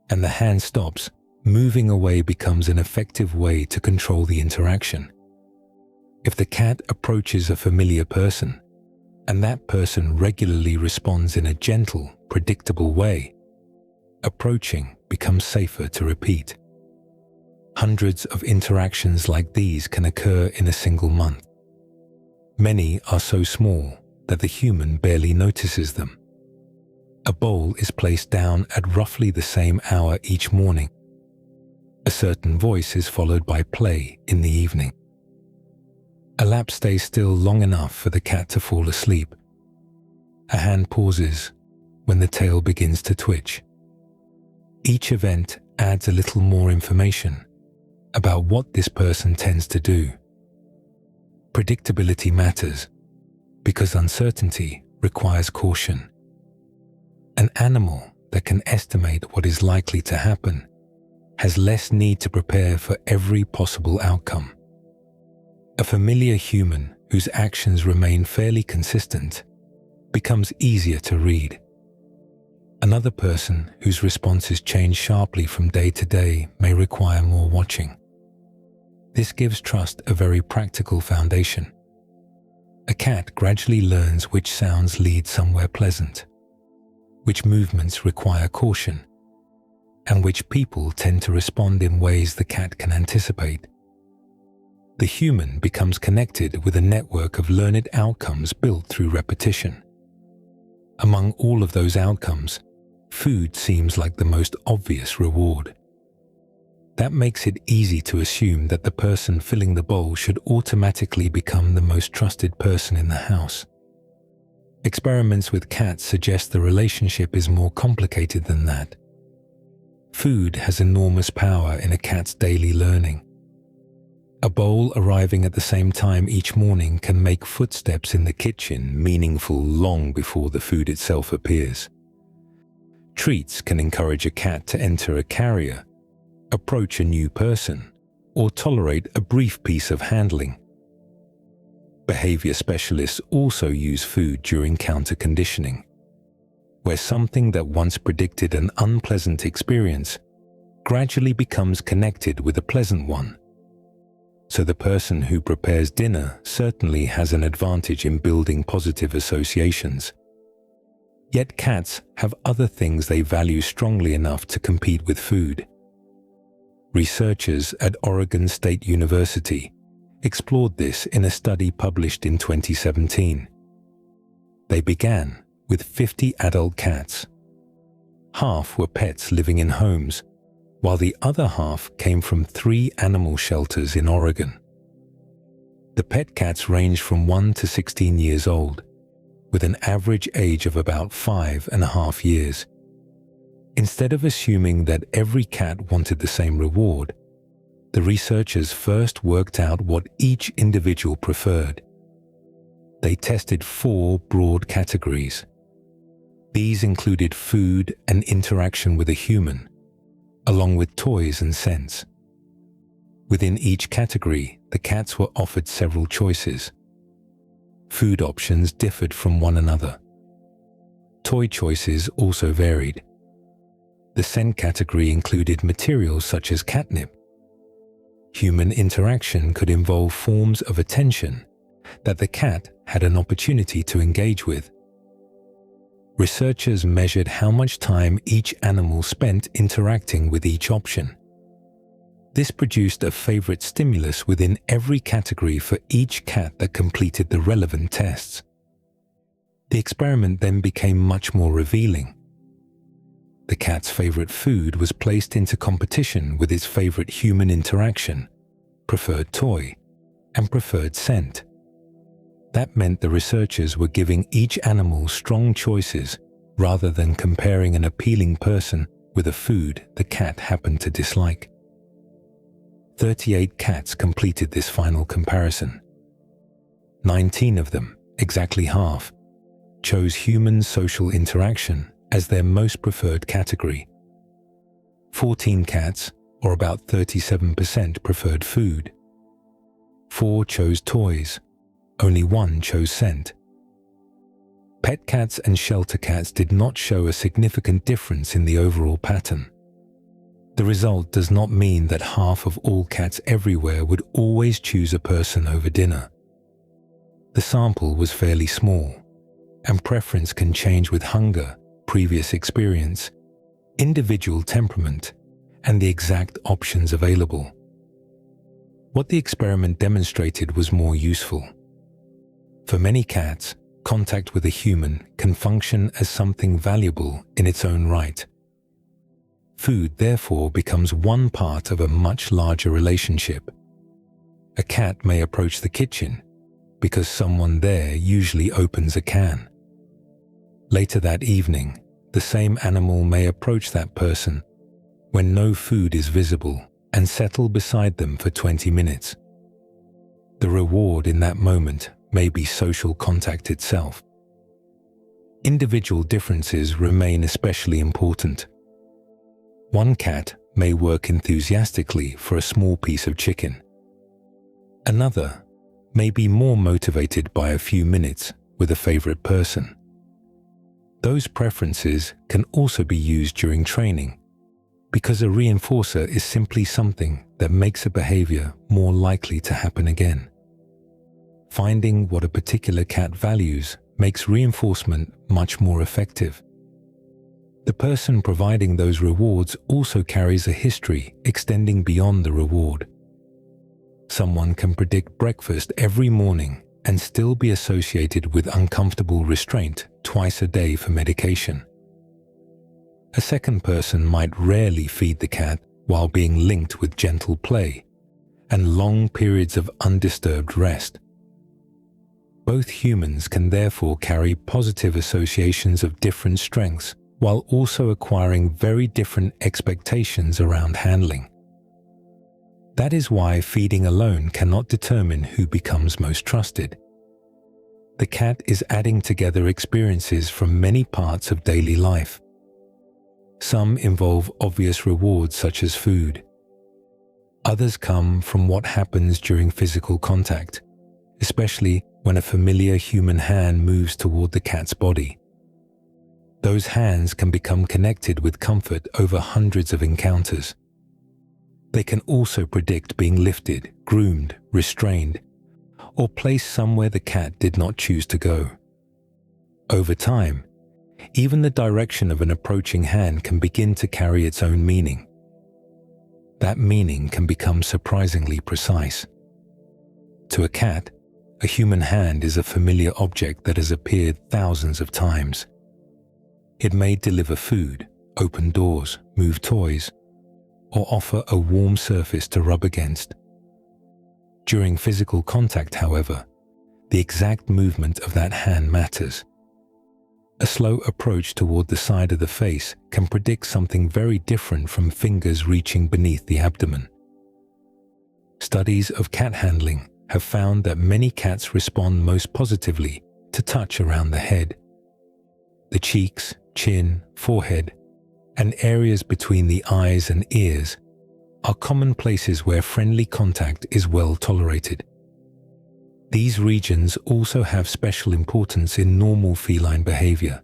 and the hand stops, moving away becomes an effective way to control the interaction. If the cat approaches a familiar person, and that person regularly responds in a gentle, predictable way, approaching becomes safer to repeat. Hundreds of interactions like these can occur in a single month. Many are so small that the human barely notices them. A bowl is placed down at roughly the same hour each morning. A certain voice is followed by play in the evening. A lap stays still long enough for the cat to fall asleep. A hand pauses when the tail begins to twitch. Each event adds a little more information about what this person tends to do. Predictability matters because uncertainty requires caution. An animal that can estimate what is likely to happen has less need to prepare for every possible outcome. A familiar human whose actions remain fairly consistent becomes easier to read. Another person whose responses change sharply from day to day may require more watching. This gives trust a very practical foundation. A cat gradually learns which sounds lead somewhere pleasant, which movements require caution, and which people tend to respond in ways the cat can anticipate. The human becomes connected with a network of learned outcomes built through repetition. Among all of those outcomes, food seems like the most obvious reward. That makes it easy to assume that the person filling the bowl should automatically become the most trusted person in the house. Experiments with cats suggest the relationship is more complicated than that. Food has enormous power in a cat's daily learning. A bowl arriving at the same time each morning can make footsteps in the kitchen meaningful long before the food itself appears. Treats can encourage a cat to enter a carrier, approach a new person, or tolerate a brief piece of handling. Behavior specialists also use food during counter-conditioning, where something that once predicted an unpleasant experience gradually becomes connected with a pleasant one. So the person who prepares dinner certainly has an advantage in building positive associations. Yet cats have other things they value strongly enough to compete with food. Researchers at Oregon State University explored this in a study published in 2017. They began with 50 adult cats. Half were pets living in homes, while the other half came from 3 animal shelters in Oregon. The pet cats ranged from 1 to 16 years old, with an average age of about 5.5 years. Instead of assuming that every cat wanted the same reward, the researchers first worked out what each individual preferred. They tested 4 broad categories. These included food and interaction with a human, along with toys and scents. Within each category, the cats were offered several choices. Food options differed from one another. Toy choices also varied. The scent category included materials such as catnip. Human interaction could involve forms of attention that the cat had an opportunity to engage with. Researchers measured how much time each animal spent interacting with each option. This produced a favorite stimulus within every category for each cat that completed the relevant tests. The experiment then became much more revealing. The cat's favorite food was placed into competition with its favorite human interaction, preferred toy, and preferred scent. That meant the researchers were giving each animal strong choices rather than comparing an appealing person with a food the cat happened to dislike. 38 cats completed this final comparison. 19 of them, exactly half, chose human social interaction as their most preferred category. 14 cats, or about 37%, preferred food. 4 chose toys. Only 1 chose scent. Pet cats and shelter cats did not show a significant difference in the overall pattern. The result does not mean that half of all cats everywhere would always choose a person over dinner. The sample was fairly small, and preference can change with hunger, previous experience, individual temperament, and the exact options available. What the experiment demonstrated was more useful. For many cats, contact with a human can function as something valuable in its own right. Food, therefore, becomes one part of a much larger relationship. A cat may approach the kitchen because someone there usually opens a can. Later that evening, the same animal may approach that person when no food is visible and settle beside them for 20 minutes. The reward in that moment may be social contact itself. Individual differences remain especially important. One cat may work enthusiastically for a small piece of chicken. Another may be more motivated by a few minutes with a favorite person. Those preferences can also be used during training, because a reinforcer is simply something that makes a behavior more likely to happen again. Finding what a particular cat values makes reinforcement much more effective. The person providing those rewards also carries a history extending beyond the reward. Someone can predict breakfast every morning and still be associated with uncomfortable restraint twice a day for medication. A second person might rarely feed the cat while being linked with gentle play and long periods of undisturbed rest. Both humans can therefore carry positive associations of different strengths while also acquiring very different expectations around handling. That is why feeding alone cannot determine who becomes most trusted. The cat is adding together experiences from many parts of daily life. Some involve obvious rewards such as food. Others come from what happens during physical contact, especially when a familiar human hand moves toward the cat's body. Those hands can become connected with comfort over hundreds of encounters. They can also predict being lifted, groomed, restrained, or placed somewhere the cat did not choose to go. Over time, even the direction of an approaching hand can begin to carry its own meaning. That meaning can become surprisingly precise. To a cat, a human hand is a familiar object that has appeared thousands of times. It may deliver food, open doors, move toys, or offer a warm surface to rub against. During physical contact, however, the exact movement of that hand matters. A slow approach toward the side of the face can predict something very different from fingers reaching beneath the abdomen. Studies of cat handling have found that many cats respond most positively to touch around the head. The cheeks, chin, forehead, and areas between the eyes and ears are common places where friendly contact is well tolerated. These regions also have special importance in normal feline behavior.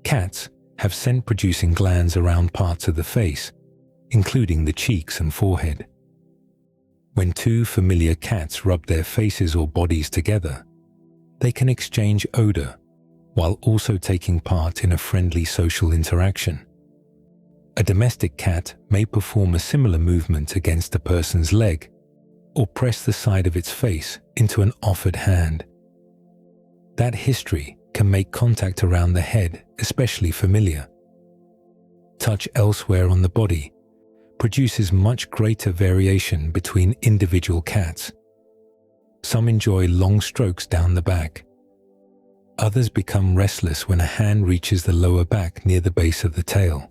Cats have scent-producing glands around parts of the face, including the cheeks and forehead. When two familiar cats rub their faces or bodies together, they can exchange odor while also taking part in a friendly social interaction. A domestic cat may perform a similar movement against a person's leg or press the side of its face into an offered hand. That history can make contact around the head especially familiar. Touch elsewhere on the body produces much greater variation between individual cats. Some enjoy long strokes down the back. Others become restless when a hand reaches the lower back near the base of the tail.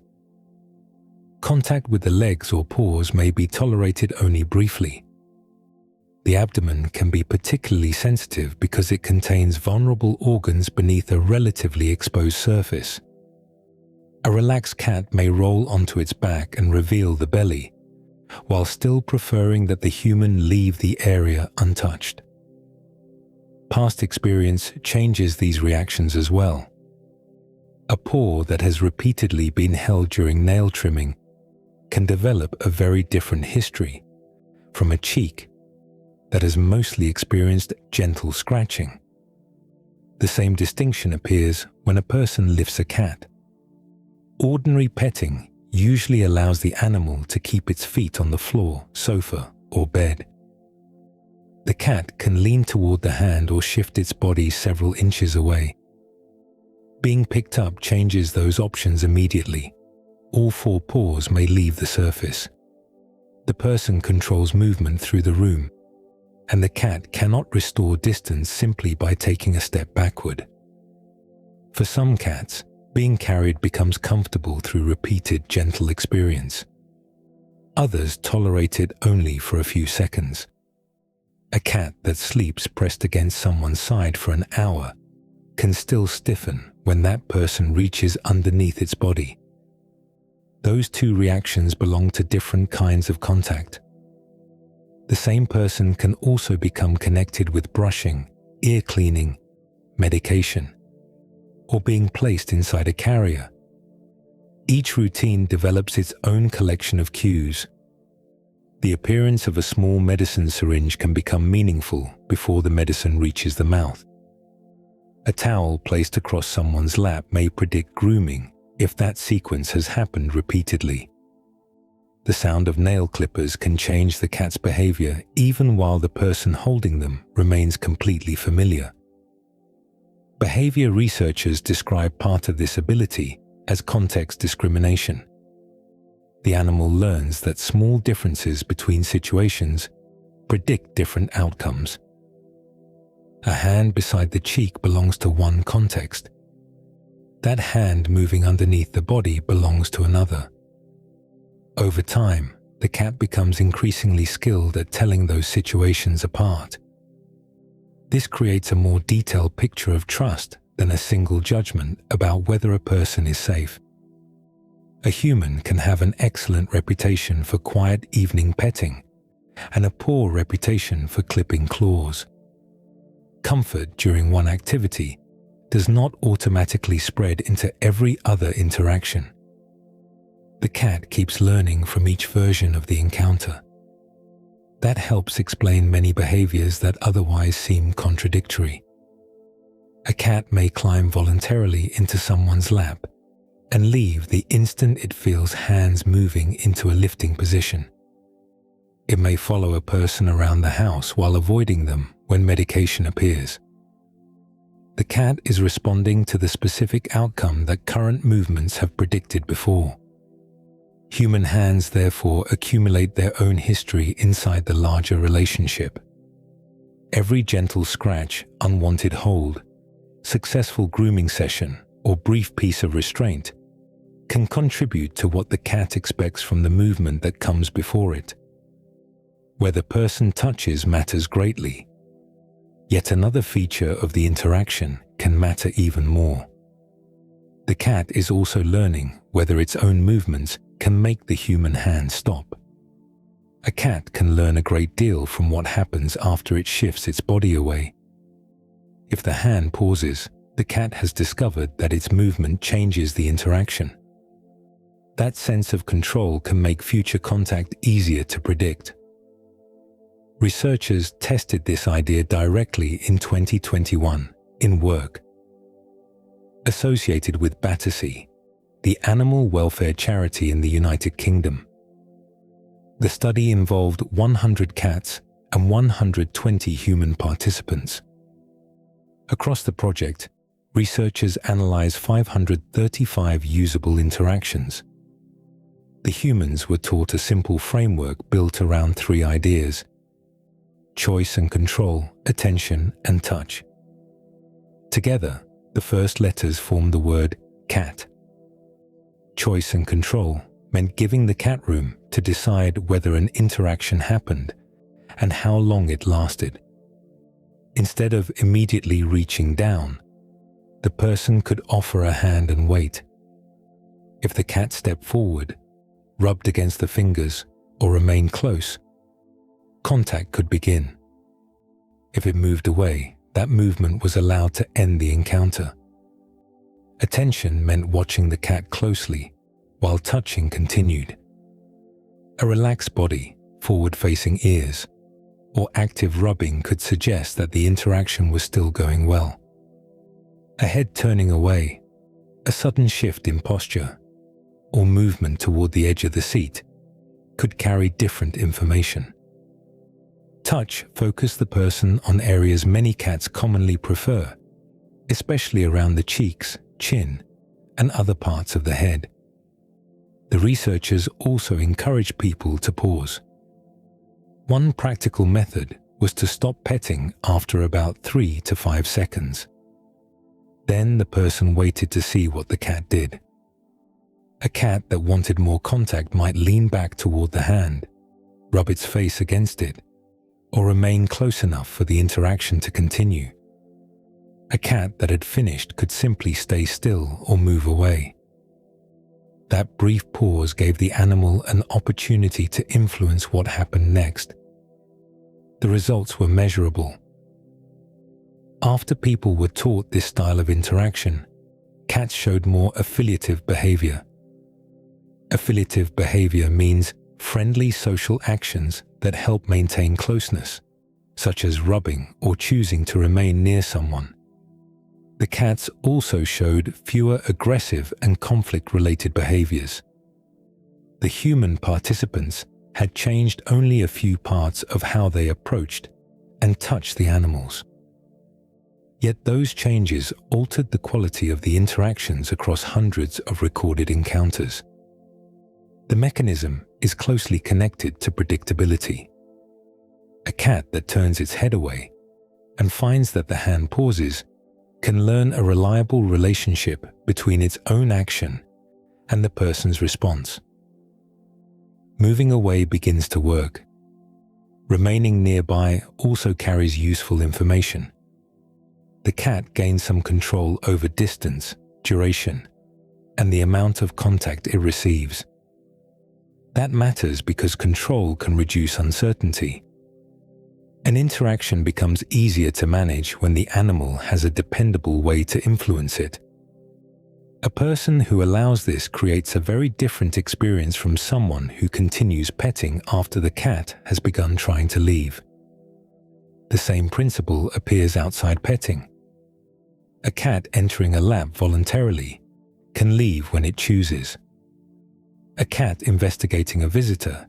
Contact with the legs or paws may be tolerated only briefly. The abdomen can be particularly sensitive because it contains vulnerable organs beneath a relatively exposed surface. A relaxed cat may roll onto its back and reveal the belly, while still preferring that the human leave the area untouched. Past experience changes these reactions as well. A paw that has repeatedly been held during nail trimming can develop a very different history from a cheek that has mostly experienced gentle scratching. The same distinction appears when a person lifts a cat. Ordinary petting usually allows the animal to keep its feet on the floor, sofa, or bed. The cat can lean toward the hand or shift its body several inches away. Being picked up changes those options immediately. All four paws may leave the surface. The person controls movement through the room, and the cat cannot restore distance simply by taking a step backward. For some cats, being carried becomes comfortable through repeated gentle experience. Others tolerate it only for a few seconds. A cat that sleeps pressed against someone's side for an hour can still stiffen when that person reaches underneath its body. Those two reactions belong to different kinds of contact. The same person can also become connected with brushing, ear cleaning, medication, or being placed inside a carrier. Each routine develops its own collection of cues. The appearance of a small medicine syringe can become meaningful before the medicine reaches the mouth. A towel placed across someone's lap may predict grooming if that sequence has happened repeatedly. The sound of nail clippers can change the cat's behavior even while the person holding them remains completely familiar. Behavior researchers describe part of this ability as context discrimination. The animal learns that small differences between situations predict different outcomes. A hand beside the cheek belongs to one context. That hand moving underneath the body belongs to another. Over time, the cat becomes increasingly skilled at telling those situations apart. This creates a more detailed picture of trust than a single judgment about whether a person is safe. A human can have an excellent reputation for quiet evening petting and a poor reputation for clipping claws. Comfort during one activity does not automatically spread into every other interaction. The cat keeps learning from each version of the encounter. That helps explain many behaviors that otherwise seem contradictory. A cat may climb voluntarily into someone's lap and leave the instant it feels hands moving into a lifting position. It may follow a person around the house while avoiding them when medication appears. The cat is responding to the specific outcome that current movements have predicted before. Human hands therefore accumulate their own history inside the larger relationship. Every gentle scratch, unwanted hold, successful grooming session, or brief piece of restraint can contribute to what the cat expects from the movement that comes before it. Where the person touches matters greatly. Yet another feature of the interaction can matter even more. The cat is also learning whether its own movements can make the human hand stop. A cat can learn a great deal from what happens after it shifts its body away. If the hand pauses, the cat has discovered that its movement changes the interaction. That sense of control can make future contact easier to predict. Researchers tested this idea directly in 2021 in work. Associated with Battersea, the animal welfare charity in the United Kingdom. The study involved 100 cats and 120 human participants. Across the project, researchers analyzed 535 usable interactions. The humans were taught a simple framework built around 3 ideas: choice and control, attention and touch. Together, the first letters formed the word cat. Choice and control meant giving the cat room to decide whether an interaction happened and how long it lasted. Instead of immediately reaching down, the person could offer a hand and wait. If the cat stepped forward, rubbed against the fingers, or remained close, contact could begin. If it moved away, that movement was allowed to end the encounter. Attention meant watching the cat closely, while touching continued. A relaxed body, forward-facing ears, or active rubbing could suggest that the interaction was still going well. A head turning away, a sudden shift in posture, or movement toward the edge of the seat could carry different information. Touch focused the person on areas many cats commonly prefer, especially around the cheeks, chin, and other parts of the head. The researchers also encouraged people to pause. One practical method was to stop petting after about 3 to 5 seconds. Then the person waited to see what the cat did. A cat that wanted more contact might lean back toward the hand, rub its face against it, or remain close enough for the interaction to continue. A cat that had finished could simply stay still or move away. That brief pause gave the animal an opportunity to influence what happened next. The results were measurable. After people were taught this style of interaction, cats showed more affiliative behavior. Affiliative behavior means friendly social actions that help maintain closeness, such as rubbing or choosing to remain near someone. The cats also showed fewer aggressive and conflict-related behaviors. The human participants had changed only a few parts of how they approached and touched the animals. Yet those changes altered the quality of the interactions across hundreds of recorded encounters. The mechanism is closely connected to predictability. A cat that turns its head away and finds that the hand pauses can learn a reliable relationship between its own action and the person's response. Moving away begins to work. Remaining nearby also carries useful information. The cat gains some control over distance, duration, and the amount of contact it receives. That matters because control can reduce uncertainty. An interaction becomes easier to manage when the animal has a dependable way to influence it. A person who allows this creates a very different experience from someone who continues petting after the cat has begun trying to leave. The same principle appears outside petting. A cat entering a lap voluntarily can leave when it chooses. A cat investigating a visitor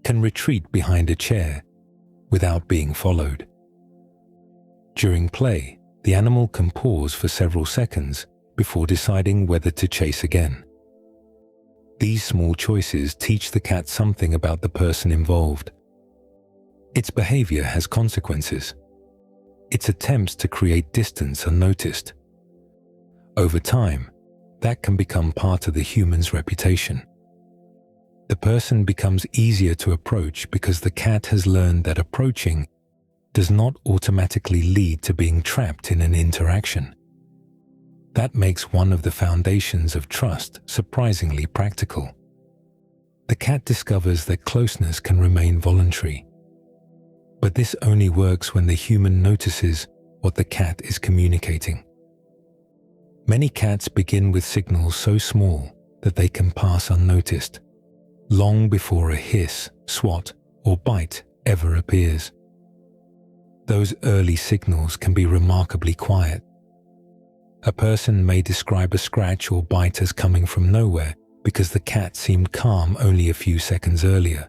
can retreat behind a chair without being followed. During play, the animal can pause for several seconds before deciding whether to chase again. These small choices teach the cat something about the person involved. Its behavior has consequences. Its attempts to create distance are noticed. Over time, that can become part of the human's reputation. The person becomes easier to approach because the cat has learned that approaching does not automatically lead to being trapped in an interaction. That makes one of the foundations of trust surprisingly practical. The cat discovers that closeness can remain voluntary. But this only works when the human notices what the cat is communicating. Many cats begin with signals so small that they can pass unnoticed, long before a hiss, swat, or bite ever appears. Those early signals can be remarkably quiet. A person may describe a scratch or bite as coming from nowhere because the cat seemed calm only a few seconds earlier.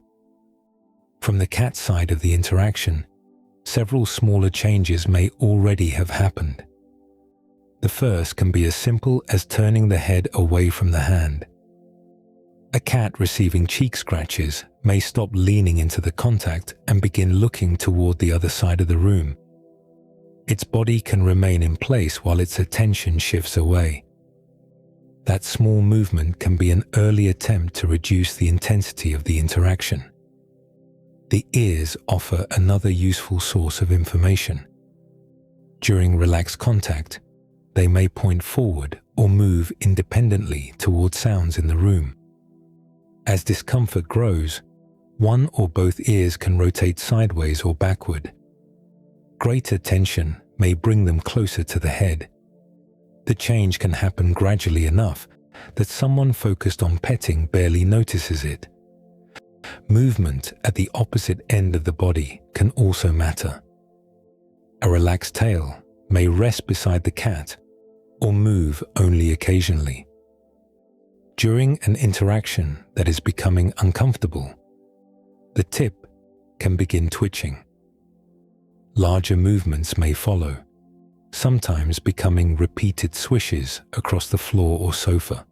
From the cat's side of the interaction, several smaller changes may already have happened. The first can be as simple as turning the head away from the hand. A cat receiving cheek scratches may stop leaning into the contact and begin looking toward the other side of the room. Its body can remain in place while its attention shifts away. That small movement can be an early attempt to reduce the intensity of the interaction. The ears offer another useful source of information. During relaxed contact, they may point forward or move independently toward sounds in the room. As discomfort grows, one or both ears can rotate sideways or backward. Greater tension may bring them closer to the head. The change can happen gradually enough that someone focused on petting barely notices it. Movement at the opposite end of the body can also matter. A relaxed tail may rest beside the cat or move only occasionally. During an interaction that is becoming uncomfortable, the tip can begin twitching. Larger movements may follow, sometimes becoming repeated swishes across the floor or sofa.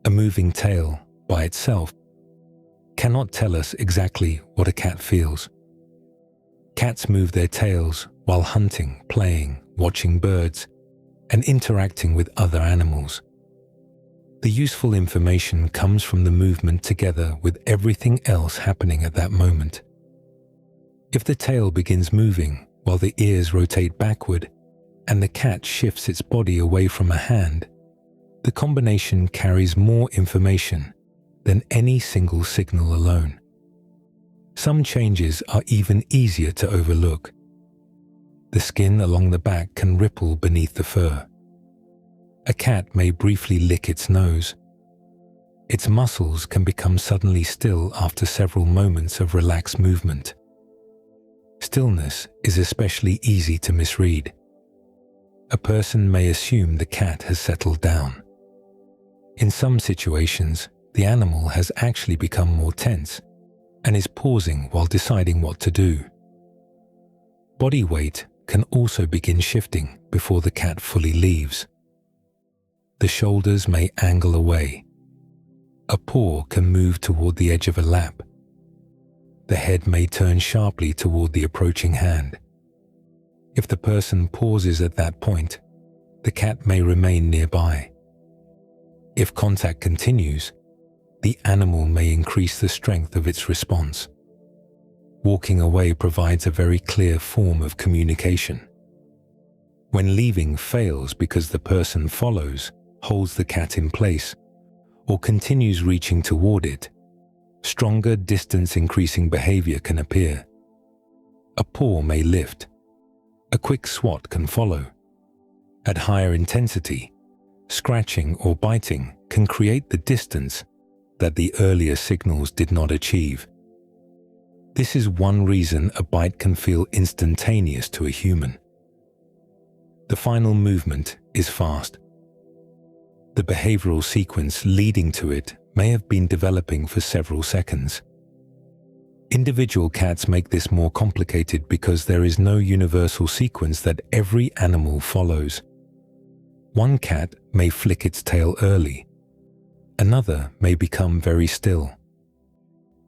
A moving tail, by itself, cannot tell us exactly what a cat feels. Cats move their tails while hunting, playing, watching birds, and interacting with other animals. The useful information comes from the movement together with everything else happening at that moment. If the tail begins moving while the ears rotate backward and the cat shifts its body away from a hand, the combination carries more information than any single signal alone. Some changes are even easier to overlook. The skin along the back can ripple beneath the fur. A cat may briefly lick its nose. Its muscles can become suddenly still after several moments of relaxed movement. Stillness is especially easy to misread. A person may assume the cat has settled down. In some situations, the animal has actually become more tense and is pausing while deciding what to do. Body weight can also begin shifting before the cat fully leaves. The shoulders may angle away. A paw can move toward the edge of a lap. The head may turn sharply toward the approaching hand. If the person pauses at that point, the cat may remain nearby. If contact continues, the animal may increase the strength of its response. Walking away provides a very clear form of communication. When leaving fails because the person follows, holds the cat in place, or continues reaching toward it, stronger distance-increasing behavior can appear. A paw may lift. A quick swat can follow. At higher intensity, scratching or biting can create the distance that the earlier signals did not achieve. This is one reason a bite can feel instantaneous to a human. The final movement is fast. The behavioral sequence leading to it may have been developing for several seconds. Individual cats make this more complicated because there is no universal sequence that every animal follows. One cat may flick its tail early. Another may become very still.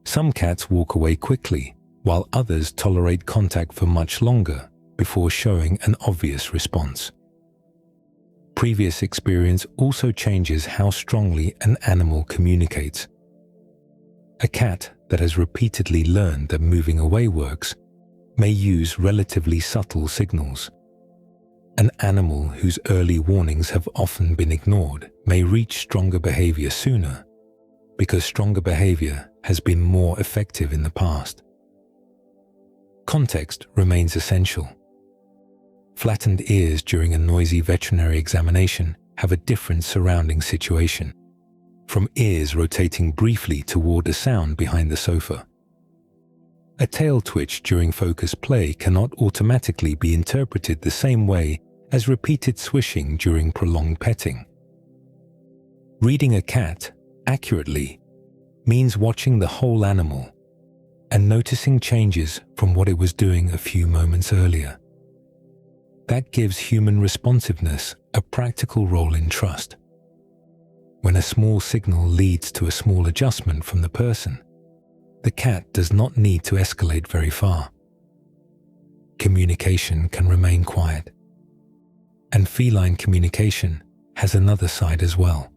Some cats walk away quickly, while others tolerate contact for much longer before showing an obvious response. Previous experience also changes how strongly an animal communicates. A cat that has repeatedly learned that moving away works may use relatively subtle signals. An animal whose early warnings have often been ignored may reach stronger behavior sooner because stronger behavior has been more effective in the past. Context remains essential. Flattened ears during a noisy veterinary examination have a different surrounding situation, from ears rotating briefly toward a sound behind the sofa. A tail twitch during focused play cannot automatically be interpreted the same way as repeated swishing during prolonged petting. Reading a cat accurately means watching the whole animal and noticing changes from what it was doing a few moments earlier. That gives human responsiveness a practical role in trust. When a small signal leads to a small adjustment from the person, the cat does not need to escalate very far. Communication can remain quiet. And feline communication has another side as well.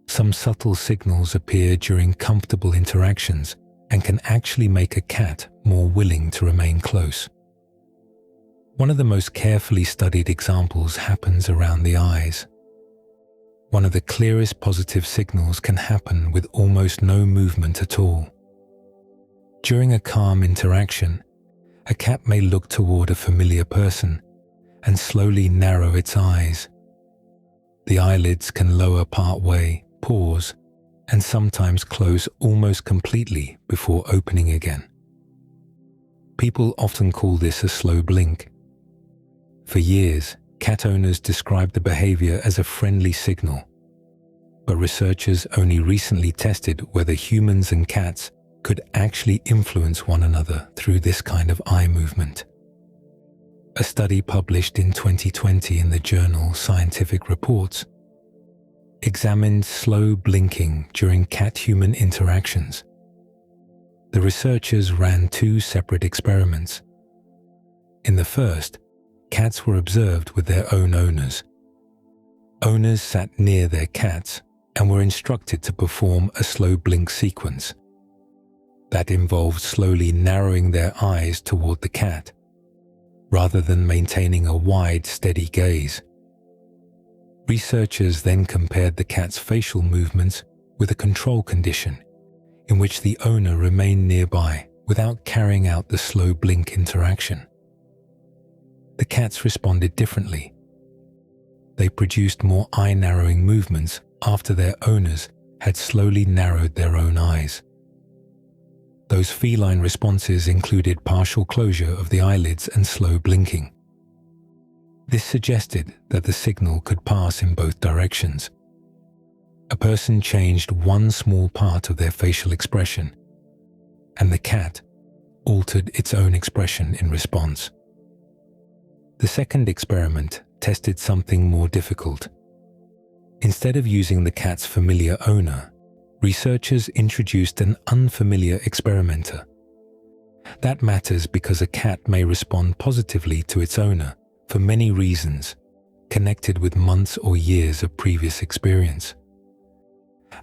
Some subtle signals appear during comfortable interactions and can actually make a cat more willing to remain close. One of the most carefully studied examples happens around the eyes. One of the clearest positive signals can happen with almost no movement at all. During a calm interaction, a cat may look toward a familiar person and slowly narrow its eyes. The eyelids can lower partway, pause, and sometimes close almost completely before opening again. People often call this a slow blink. For years, cat owners described the behavior as a friendly signal, but researchers only recently tested whether humans and cats could actually influence one another through this kind of eye movement. A study published in 2020 in the journal Scientific Reports examined slow blinking during cat-human interactions. The researchers ran 2 separate experiments. In the first, cats were observed with their own owners. Owners sat near their cats and were instructed to perform a slow blink sequence. That involved slowly narrowing their eyes toward the cat, rather than maintaining a wide, steady gaze. Researchers then compared the cat's facial movements with a control condition in which the owner remained nearby without carrying out the slow blink interaction. The cats responded differently. they produced more eye-narrowing movements after their owners had slowly narrowed their own eyes. Those feline responses included partial closure of the eyelids and slow blinking. This suggested that the signal could pass in both directions. A person changed one small part of their facial expression, and the cat altered its own expression in response. The second experiment tested something more difficult. Instead of using the cat's familiar owner, researchers introduced an unfamiliar experimenter. That matters because a cat may respond positively to its owner for many reasons, connected with months or years of previous experience.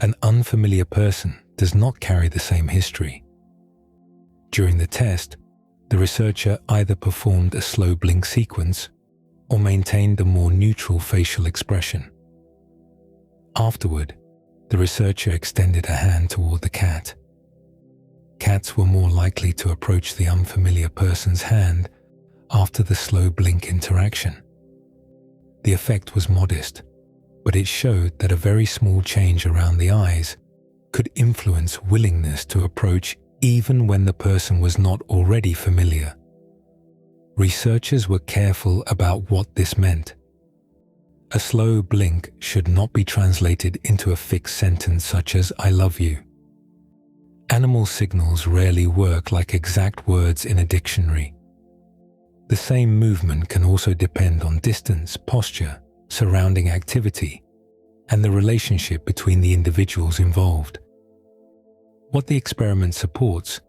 An unfamiliar person does not carry the same history. During the test, the researcher either performed a slow blink sequence or maintained a more neutral facial expression. Afterward, the researcher extended a hand toward the cat. Cats were more likely to approach the unfamiliar person's hand after the slow blink interaction. The effect was modest, but it showed that a very small change around the eyes could influence willingness to approach even when the person was not already familiar. Researchers were careful about what this meant. A slow blink should not be translated into a fixed sentence such as "I love you." Animal signals rarely work like exact words in a dictionary. The same movement can also depend on distance, posture, surrounding activity, and the relationship between the individuals involved. What the experiment supports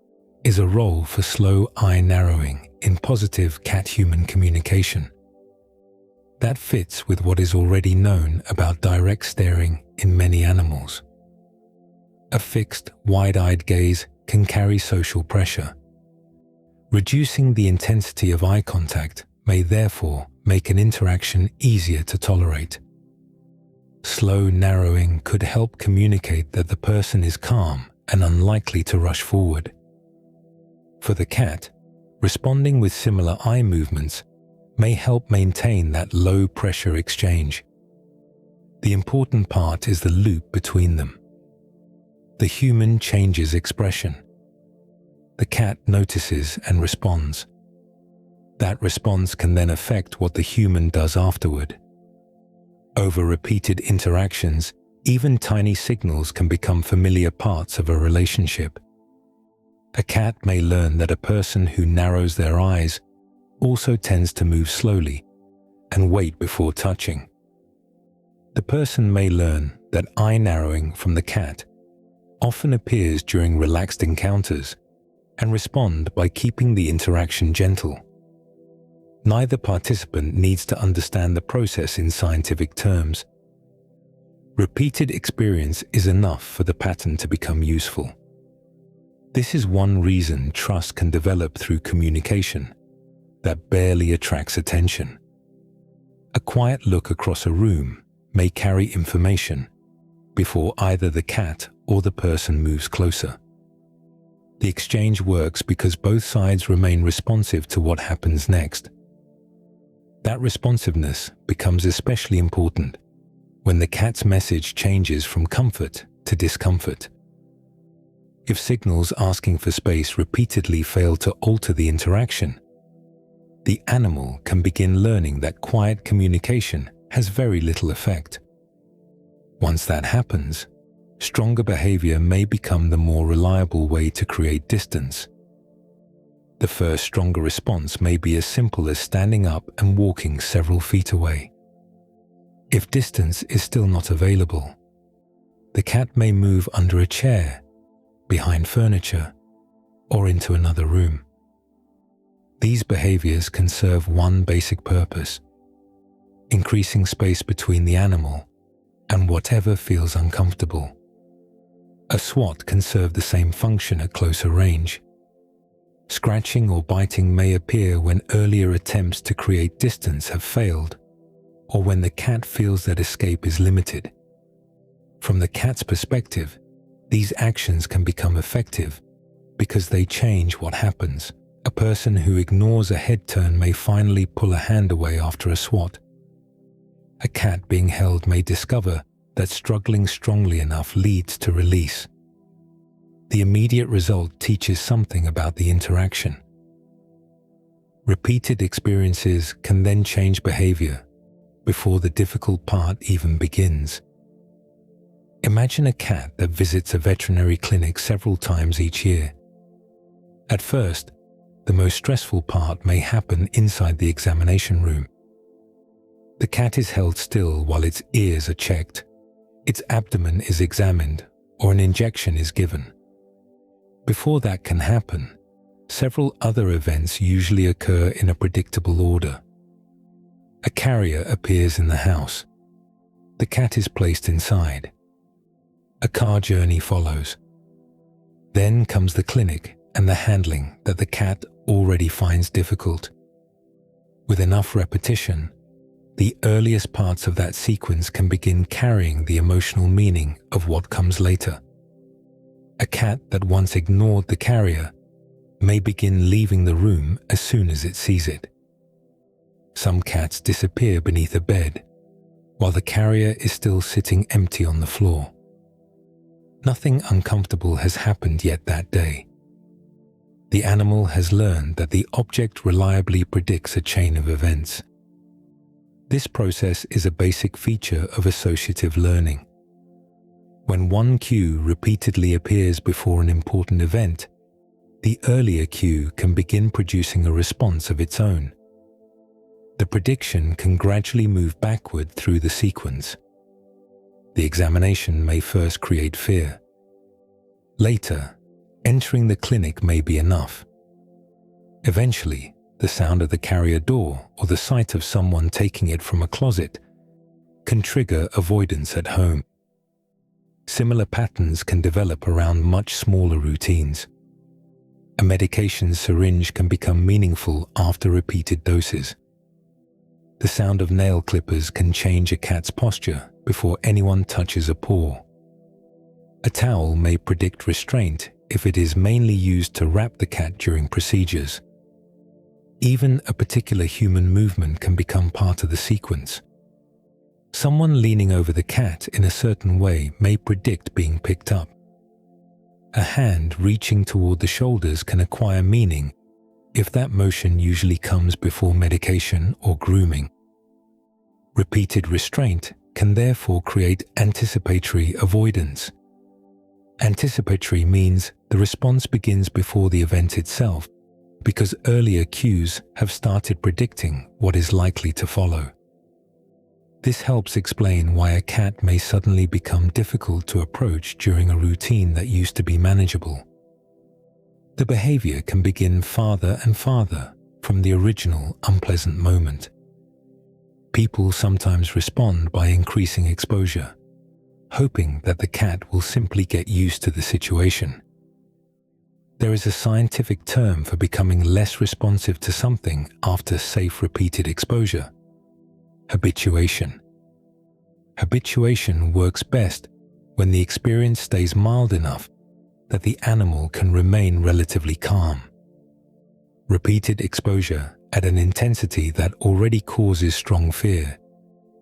is a role for slow eye narrowing in positive cat-human communication. That fits with what is already known about direct staring in many animals. A fixed, wide-eyed gaze can carry social pressure. Reducing the intensity of eye contact may therefore make an interaction easier to tolerate. Slow narrowing could help communicate that the person is calm and unlikely to rush forward. For the cat, responding with similar eye movements may help maintain that low-pressure exchange. The important part is the loop between them. The human changes expression. The cat notices and responds. That response can then affect what the human does afterward. Over repeated interactions, even tiny signals can become familiar parts of a relationship. A cat may learn that a person who narrows their eyes also tends to move slowly and wait before touching. The person may learn that eye narrowing from the cat often appears during relaxed encounters and respond by keeping the interaction gentle. Neither participant needs to understand the process in scientific terms. Repeated experience is enough for the pattern to become useful. This is one reason trust can develop through communication that barely attracts attention. A quiet look across a room may carry information before either the cat or the person moves closer. The exchange works because both sides remain responsive to what happens next. That responsiveness becomes especially important when the cat's message changes from comfort to discomfort. If signals asking for space repeatedly fail to alter the interaction, the animal can begin learning that quiet communication has very little effect. Once that happens, stronger behavior may become the more reliable way to create distance. The first stronger response may be as simple as standing up and walking several feet away. If distance is still not available, the cat may move under a chair, behind furniture, or into another room. These behaviors can serve one basic purpose: increasing space between the animal and whatever feels uncomfortable. A swat can serve the same function at closer range. Scratching or biting may appear when earlier attempts to create distance have failed, or when the cat feels that escape is limited. From the cat's perspective, these actions can become effective because they change what happens. A person who ignores a head turn may finally pull a hand away after a swat. A cat being held may discover that struggling strongly enough leads to release. The immediate result teaches something about the interaction. Repeated experiences can then change behavior before the difficult part even begins. Imagine a cat that visits a veterinary clinic several times each year. At first, the most stressful part may happen inside the examination room. The cat is held still while its ears are checked, its abdomen is examined, or an injection is given. Before that can happen, several other events usually occur in a predictable order. A carrier appears in the house. The cat is placed inside. A car journey follows. Then comes the clinic and the handling that the cat already finds difficult. With enough repetition, the earliest parts of that sequence can begin carrying the emotional meaning of what comes later. A cat that once ignored the carrier may begin leaving the room as soon as it sees it. Some cats disappear beneath a bed, while the carrier is still sitting empty on the floor. Nothing uncomfortable has happened yet that day. The animal has learned that the object reliably predicts a chain of events. This process is a basic feature of associative learning. When one cue repeatedly appears before an important event, the earlier cue can begin producing a response of its own. The prediction can gradually move backward through the sequence. The examination may first create fear. Later, entering the clinic may be enough. Eventually, the sound of the carrier door or the sight of someone taking it from a closet can trigger avoidance at home. Similar patterns can develop around much smaller routines. A medication syringe can become meaningful after repeated doses. The sound of nail clippers can change a cat's posture before anyone touches a paw. A towel may predict restraint if it is mainly used to wrap the cat during procedures. Even a particular human movement can become part of the sequence. Someone leaning over the cat in a certain way may predict being picked up. A hand reaching toward the shoulders can acquire meaning if that motion usually comes before medication or grooming. Repeated restraint can therefore create anticipatory avoidance. Anticipatory means the response begins before the event itself, because earlier cues have started predicting what is likely to follow. This helps explain why a cat may suddenly become difficult to approach during a routine that used to be manageable. The behavior can begin farther and farther from the original unpleasant moment. People sometimes respond by increasing exposure, hoping that the cat will simply get used to the situation. There is a scientific term for becoming less responsive to something after safe repeated exposure: habituation. Habituation works best when the experience stays mild enough that the animal can remain relatively calm. Repeated exposure at an intensity that already causes strong fear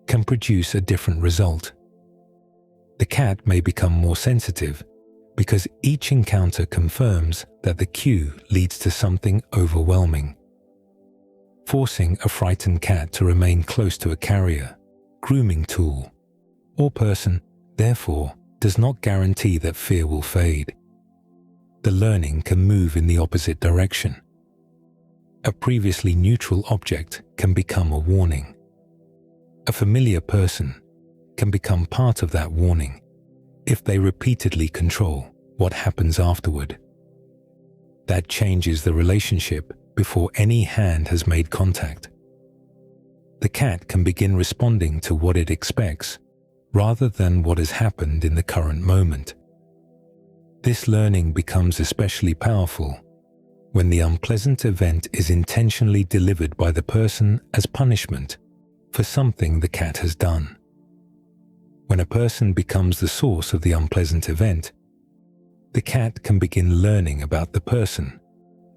can produce a different result. The cat may become more sensitive because each encounter confirms that the cue leads to something overwhelming. Forcing a frightened cat to remain close to a carrier, grooming tool, or person, therefore, does not guarantee that fear will fade. The learning can move in the opposite direction. A previously neutral object can become a warning. A familiar person can become part of that warning if they repeatedly control what happens afterward. That changes the relationship before any hand has made contact. The cat can begin responding to what it expects rather than what has happened in the current moment. This learning becomes especially powerful when the unpleasant event is intentionally delivered by the person as punishment for something the cat has done. When a person becomes the source of the unpleasant event, the cat can begin learning about the person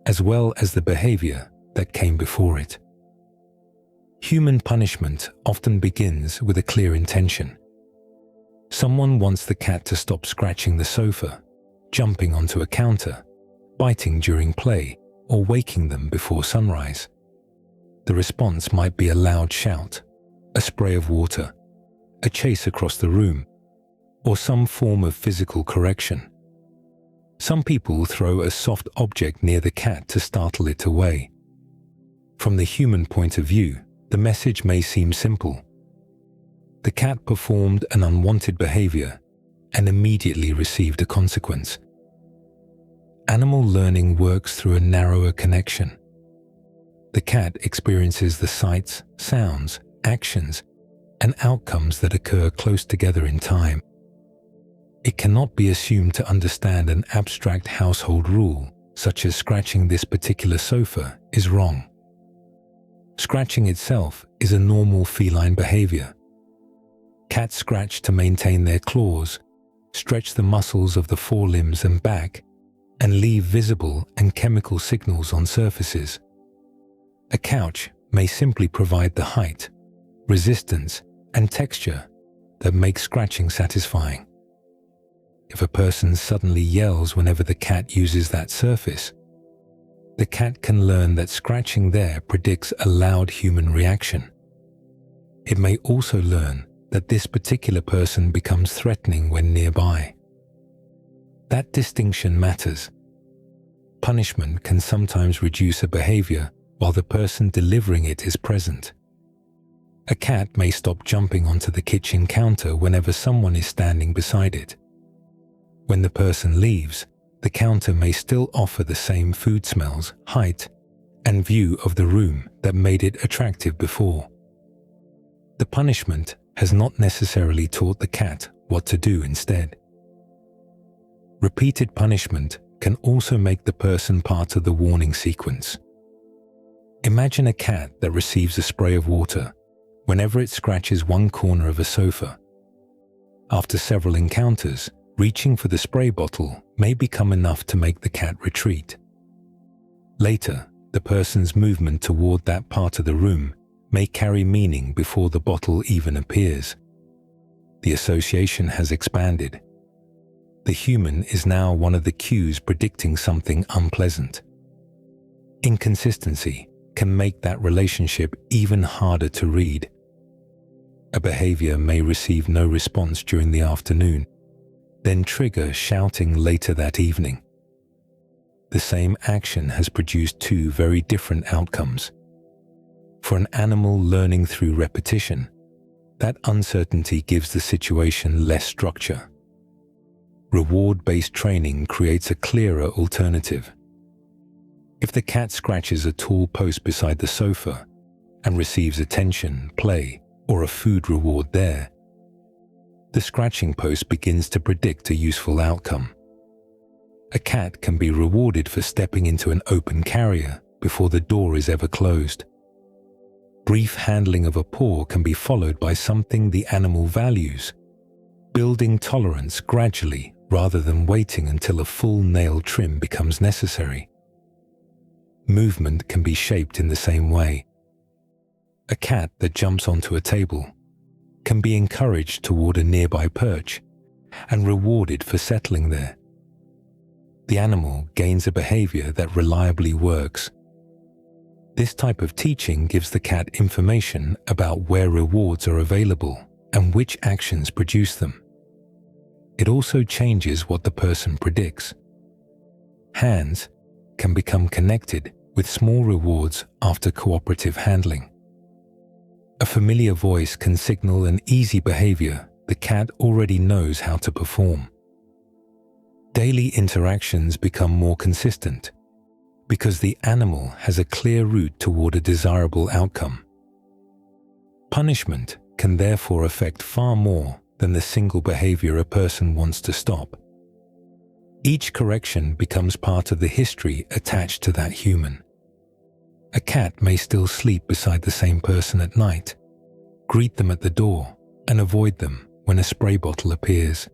as well as the behavior that came before it. Human punishment often begins with a clear intention. Someone wants the cat to stop scratching the sofa, jumping onto a counter, biting during play, or waking them before sunrise. The response might be a loud shout, a spray of water, a chase across the room, or some form of physical correction. Some people throw a soft object near the cat to startle it away. From the human point of view, the message may seem simple. The cat performed an unwanted behavior and immediately received a consequence. Animal learning works through a narrower connection. The cat experiences the sights, sounds, actions, and outcomes that occur close together in time. It cannot be assumed to understand an abstract household rule, such as scratching this particular sofa, is wrong. Scratching itself is a normal feline behavior. Cats scratch to maintain their claws, stretch the muscles of the forelimbs and back, and leave visible and chemical signals on surfaces. A couch may simply provide the height, resistance, and texture that make scratching satisfying. If a person suddenly yells whenever the cat uses that surface, the cat can learn that scratching there predicts a loud human reaction. It may also learn that this particular person becomes threatening when nearby. That distinction matters. Punishment can sometimes reduce a behavior while the person delivering it is present. A cat may stop jumping onto the kitchen counter whenever someone is standing beside it. When the person leaves, the counter may still offer the same food smells, height, and view of the room that made it attractive before. The punishment has not necessarily taught the cat what to do instead. Repeated punishment can also make the person part of the warning sequence. Imagine a cat that receives a spray of water whenever it scratches one corner of a sofa. After several encounters, reaching for the spray bottle may become enough to make the cat retreat. Later, the person's movement toward that part of the room may carry meaning before the bottle even appears. The association has expanded. The human is now one of the cues predicting something unpleasant. Inconsistency can make that relationship even harder to read. A behavior may receive no response during the afternoon, then trigger shouting later that evening. The same action has produced two very different outcomes. For an animal learning through repetition, that uncertainty gives the situation less structure. Reward-based training creates a clearer alternative. If the cat scratches a tall post beside the sofa and receives attention, play, or a food reward there, the scratching post begins to predict a useful outcome. A cat can be rewarded for stepping into an open carrier before the door is ever closed. Brief handling of a paw can be followed by something the animal values, building tolerance gradually rather than waiting until a full nail trim becomes necessary. Movement can be shaped in the same way. A cat that jumps onto a table can be encouraged toward a nearby perch and rewarded for settling there. The animal gains a behavior that reliably works. This type of teaching gives the cat information about where rewards are available and which actions produce them. It also changes what the person predicts. Hands can become connected with small rewards after cooperative handling. A familiar voice can signal an easy behavior the cat already knows how to perform. Daily interactions become more consistent because the animal has a clear route toward a desirable outcome. Punishment can therefore affect far more than the single behavior a person wants to stop. Each correction becomes part of the history attached to that human. A cat may still sleep beside the same person at night, greet them at the door, and avoid them when a spray bottle appears.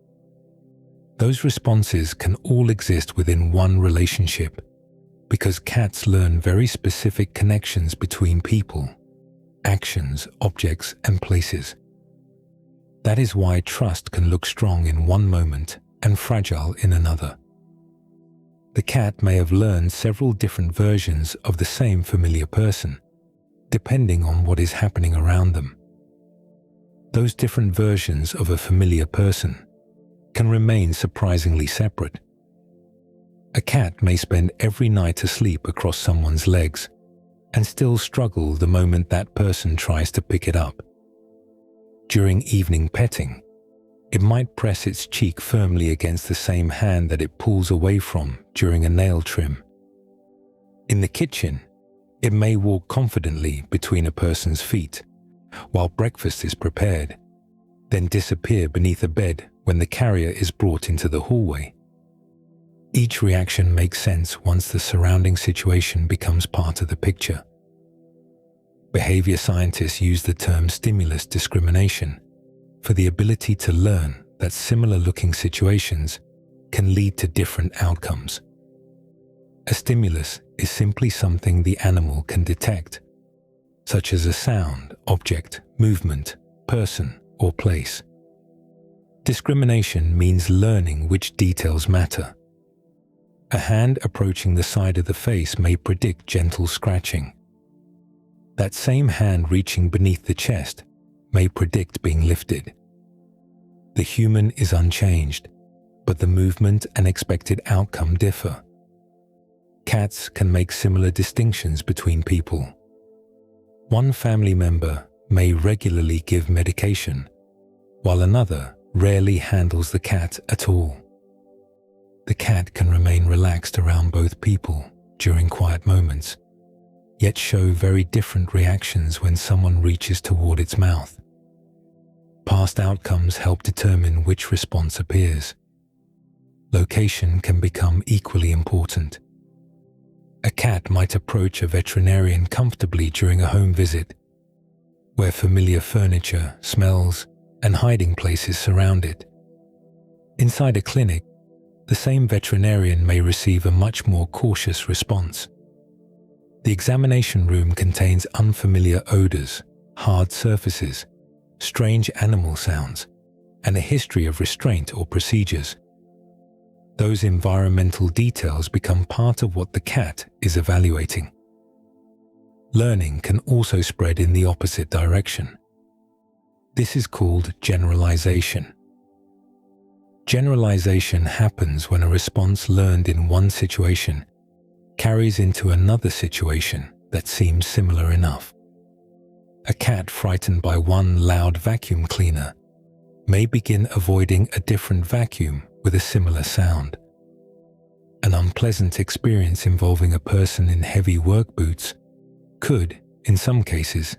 Those responses can all exist within one relationship because cats learn very specific connections between people actions, objects, and places. That is why trust can look strong in one moment and fragile in another. The cat may have learned several different versions of the same familiar person, depending on what is happening around them. Those different versions of a familiar person can remain surprisingly separate. A cat may spend every night asleep across someone's legs and still struggle the moment that person tries to pick it up. During evening petting, it might press its cheek firmly against the same hand that it pulls away from during a nail trim. In the kitchen, it may walk confidently between a person's feet while breakfast is prepared, then disappear beneath a bed when the carrier is brought into the hallway. Each reaction makes sense once the surrounding situation becomes part of the picture. Behavior scientists use the term stimulus discrimination for the ability to learn that similar-looking situations can lead to different outcomes. A stimulus is simply something the animal can detect, such as a sound, object, movement, person, or place. Discrimination means learning which details matter. A hand approaching the side of the face may predict gentle scratching. That same hand reaching beneath the chest may predict being lifted. The human is unchanged, but the movement and expected outcome differ. Cats can make similar distinctions between people. One family member may regularly give medication, while another rarely handles the cat at all. The cat can remain relaxed around both people during quiet moments, yet show very different reactions when someone reaches toward its mouth. Past outcomes help determine which response appears. Location can become equally important. A cat might approach a veterinarian comfortably during a home visit, where familiar furniture, smells, and hiding places surround it. Inside a clinic, the same veterinarian may receive a much more cautious response. The examination room contains unfamiliar odors, hard surfaces, strange animal sounds, and a history of restraint or procedures. Those environmental details become part of what the cat is evaluating. Learning can also spread in the opposite direction. This is called generalization. Generalization happens when a response learned in one situation carries into another situation that seems similar enough. A cat frightened by one loud vacuum cleaner may begin avoiding a different vacuum with a similar sound. An unpleasant experience involving a person in heavy work boots could, in some cases,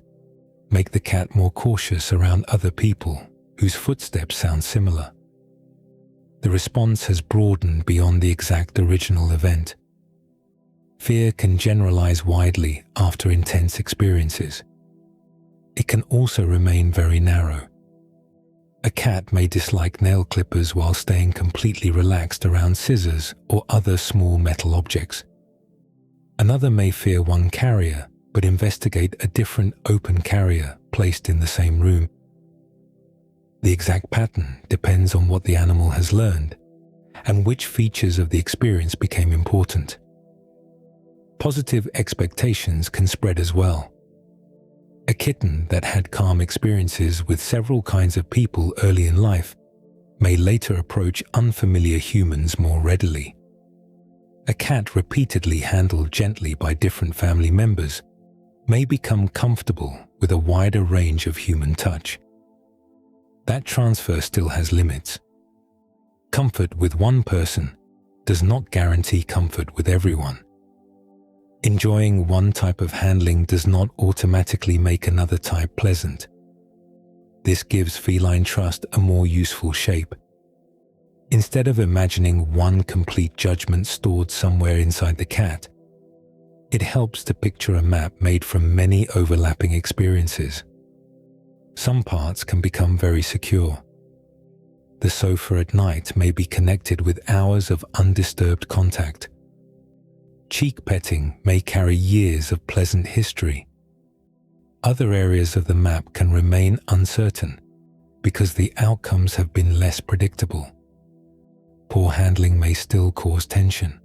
make the cat more cautious around other people whose footsteps sound similar. The response has broadened beyond the exact original event. Fear can generalize widely after intense experiences. It can also remain very narrow. A cat may dislike nail clippers while staying completely relaxed around scissors or other small metal objects. Another may fear one carrier but investigate a different open carrier placed in the same room. The exact pattern depends on what the animal has learned and which features of the experience became important. Positive expectations can spread as well. A kitten that had calm experiences with several kinds of people early in life may later approach unfamiliar humans more readily. A cat repeatedly handled gently by different family members may become comfortable with a wider range of human touch. That transfer still has limits. Comfort with one person does not guarantee comfort with everyone. Enjoying one type of handling does not automatically make another type pleasant. This gives feline trust a more useful shape. Instead of imagining one complete judgment stored somewhere inside the cat, it helps to picture a map made from many overlapping experiences. Some parts can become very secure. The sofa at night may be connected with hours of undisturbed contact. Cheek petting may carry years of pleasant history. Other areas of the map can remain uncertain because the outcomes have been less predictable. Poor handling may still cause tension.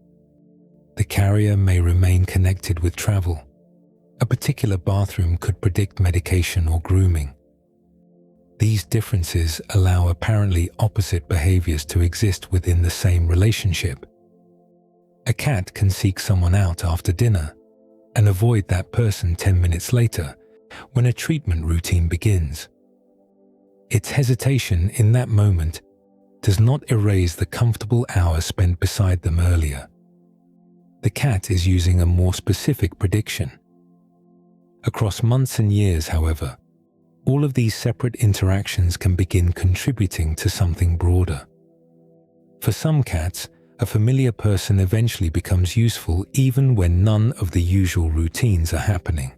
The carrier may remain connected with travel. A particular bathroom could predict medication or grooming. These differences allow apparently opposite behaviors to exist within the same relationship. A cat can seek someone out after dinner and avoid that person 10 minutes later when a treatment routine begins. Its hesitation in that moment does not erase the comfortable hour spent beside them earlier. The cat is using a more specific prediction. Across months and years, however, all of these separate interactions can begin contributing to something broader. For some cats, a familiar person eventually becomes useful even when none of the usual routines are happening.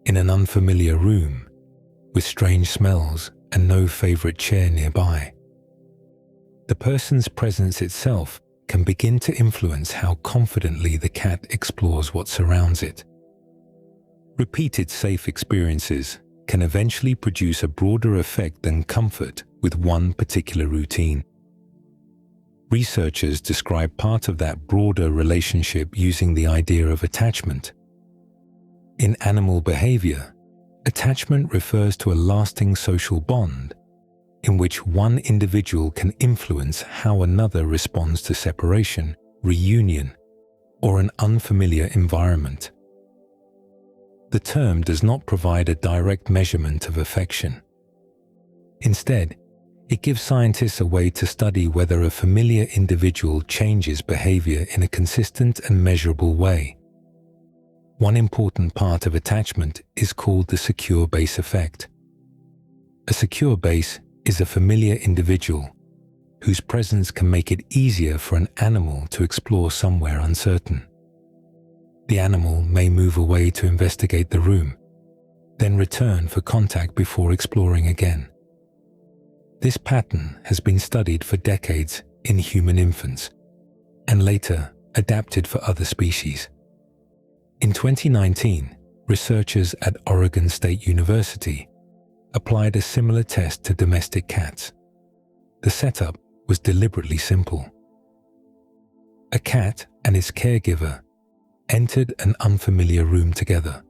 In an unfamiliar room, with strange smells and no favorite chair nearby, the person's presence itself can begin to influence how confidently the cat explores what surrounds it. Repeated safe experiences can eventually produce a broader effect than comfort with one particular routine. Researchers describe part of that broader relationship using the idea of attachment. In animal behavior, attachment refers to a lasting social bond in which one individual can influence how another responds to separation, reunion, or an unfamiliar environment. The term does not provide a direct measurement of affection. Instead, it gives scientists a way to study whether a familiar individual changes behavior in a consistent and measurable way. One important part of attachment is called the secure base effect. A secure base is a familiar individual whose presence can make it easier for an animal to explore somewhere uncertain. The animal may move away to investigate the room, then return for contact before exploring again. This pattern has been studied for decades in human infants and later adapted for other species. In 2019, researchers at Oregon State University applied a similar test to domestic cats. The setup was deliberately simple. A cat and its caregiver entered an unfamiliar room together.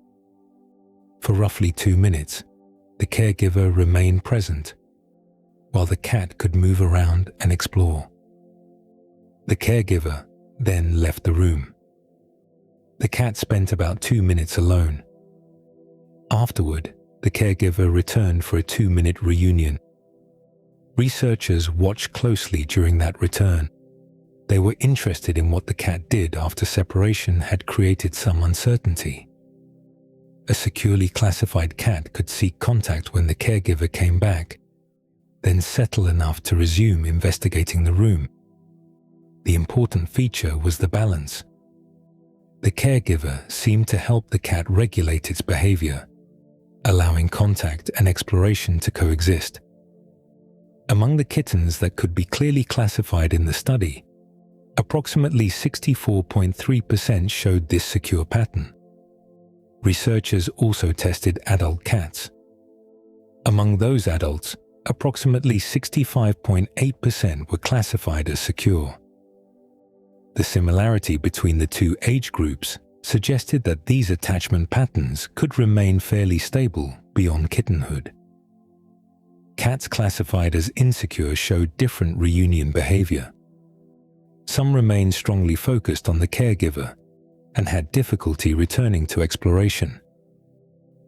For roughly 2 minutes, the caregiver remained present, while the cat could move around and explore. The caregiver then left the room. The cat spent about 2 minutes alone. Afterward, the caregiver returned for a 2-minute reunion. Researchers watched closely during that return. They were interested in what the cat did after separation had created some uncertainty. A securely classified cat could seek contact when the caregiver came back, then settle enough to resume investigating the room. The important feature was the balance. The caregiver seemed to help the cat regulate its behavior, allowing contact and exploration to coexist. Among the kittens that could be clearly classified in the study, approximately 64.3% showed this secure pattern. Researchers also tested adult cats. Among those adults, approximately 65.8% were classified as secure. The similarity between the two age groups suggested that these attachment patterns could remain fairly stable beyond kittenhood. Cats classified as insecure showed different reunion behavior. Some remained strongly focused on the caregiver and had difficulty returning to exploration.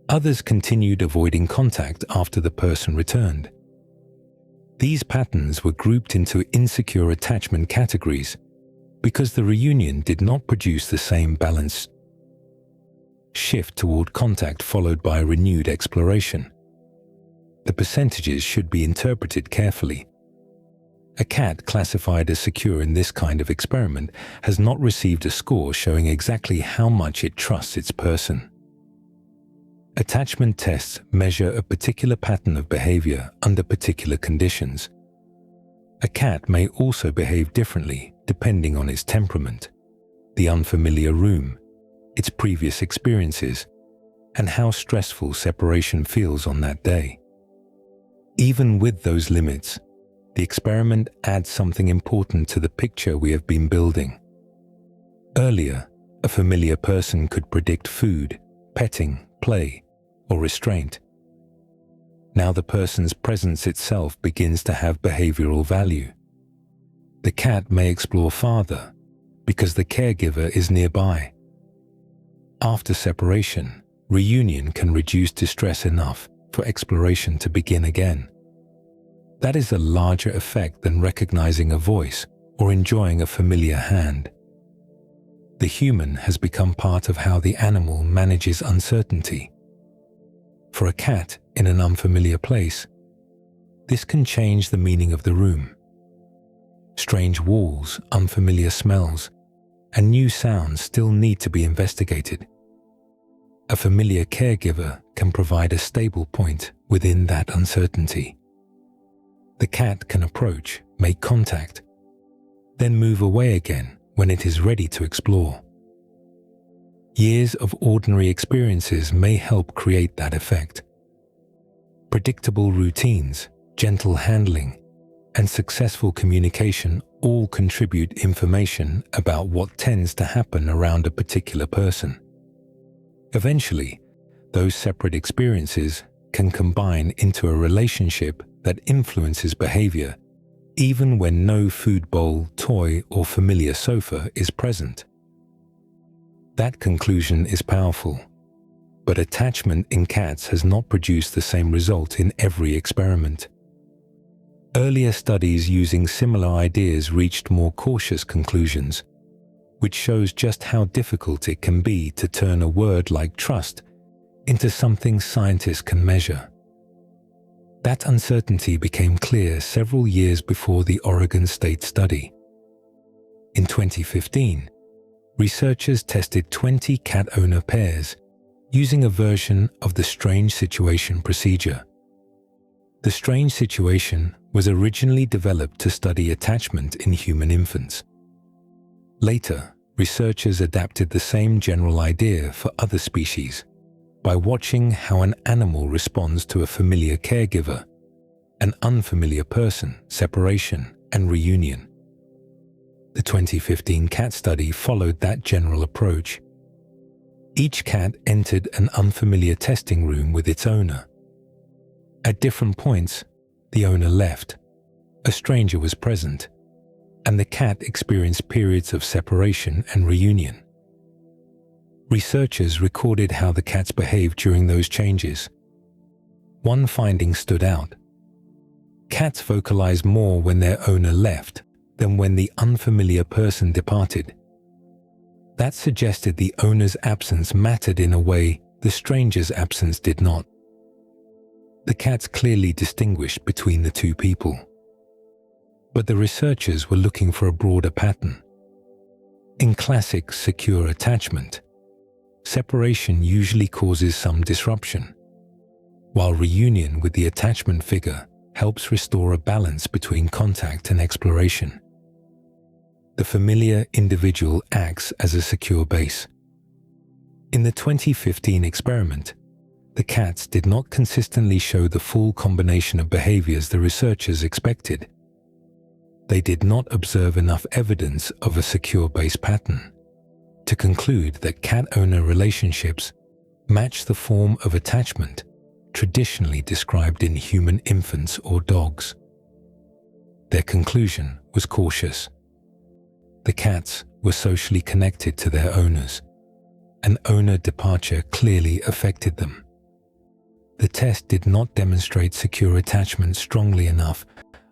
Others continued avoiding contact after the person returned. These patterns were grouped into insecure attachment categories because the reunion did not produce the same balanced shift toward contact followed by renewed exploration. The percentages should be interpreted carefully. A cat classified as secure in this kind of experiment has not received a score showing exactly how much it trusts its person. Attachment tests measure a particular pattern of behavior under particular conditions. A cat may also behave differently depending on its temperament, the unfamiliar room, its previous experiences, and how stressful separation feels on that day. Even with those limits, the experiment adds something important to the picture we have been building. Earlier, a familiar person could predict food, petting, play, or restraint. Now the person's presence itself begins to have behavioral value. The cat may explore farther because the caregiver is nearby. After separation, reunion can reduce distress enough for exploration to begin again. That is a larger effect than recognizing a voice or enjoying a familiar hand. The human has become part of how the animal manages uncertainty. For a cat in an unfamiliar place, this can change the meaning of the room. Strange walls, unfamiliar smells, and new sounds still need to be investigated. A familiar caregiver can provide a stable point within that uncertainty. The cat can approach, make contact, then move away again when it is ready to explore. Years of ordinary experiences may help create that effect. Predictable routines, gentle handling, and successful communication all contribute information about what tends to happen around a particular person. Eventually, those separate experiences can combine into a relationship that influences behavior, even when no food bowl, toy, or familiar sofa is present. That conclusion is powerful, but attachment in cats has not produced the same result in every experiment. Earlier studies using similar ideas reached more cautious conclusions, which shows just how difficult it can be to turn a word like trust into something scientists can measure. That uncertainty became clear several years before the Oregon State study. In 2015, researchers tested 20 cat owner pairs using a version of the strange situation procedure. The strange situation was originally developed to study attachment in human infants. Later, researchers adapted the same general idea for other species by watching how an animal responds to a familiar caregiver, an unfamiliar person, separation, and reunion. The 2015 cat study followed that general approach. Each cat entered an unfamiliar testing room with its owner. At different points, the owner left, a stranger was present, and the cat experienced periods of separation and reunion. Researchers recorded how the cats behaved during those changes. One finding stood out. Cats vocalized more when their owner left than when the unfamiliar person departed. That suggested the owner's absence mattered in a way the stranger's absence did not. The cats clearly distinguished between the two people. But the researchers were looking for a broader pattern. In classic secure attachment, separation usually causes some disruption, while reunion with the attachment figure helps restore a balance between contact and exploration. The familiar individual acts as a secure base. In the 2015 experiment, the cats did not consistently show the full combination of behaviors the researchers expected. They did not observe enough evidence of a secure base pattern to conclude that cat-owner relationships match the form of attachment traditionally described in human infants or dogs. Their conclusion was cautious. The cats were socially connected to their owners. An owner departure clearly affected them. The test did not demonstrate secure attachment strongly enough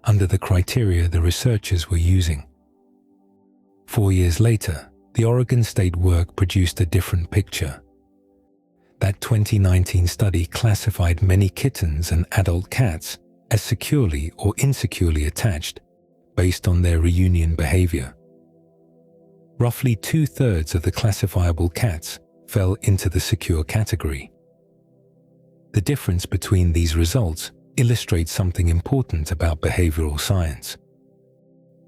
under the criteria the researchers were using. 4 years later, the Oregon State work produced a different picture. That 2019 study classified many kittens and adult cats as securely or insecurely attached based on their reunion behavior. Roughly 2/3 of the classifiable cats fell into the secure category. The difference between these results illustrates something important about behavioral science.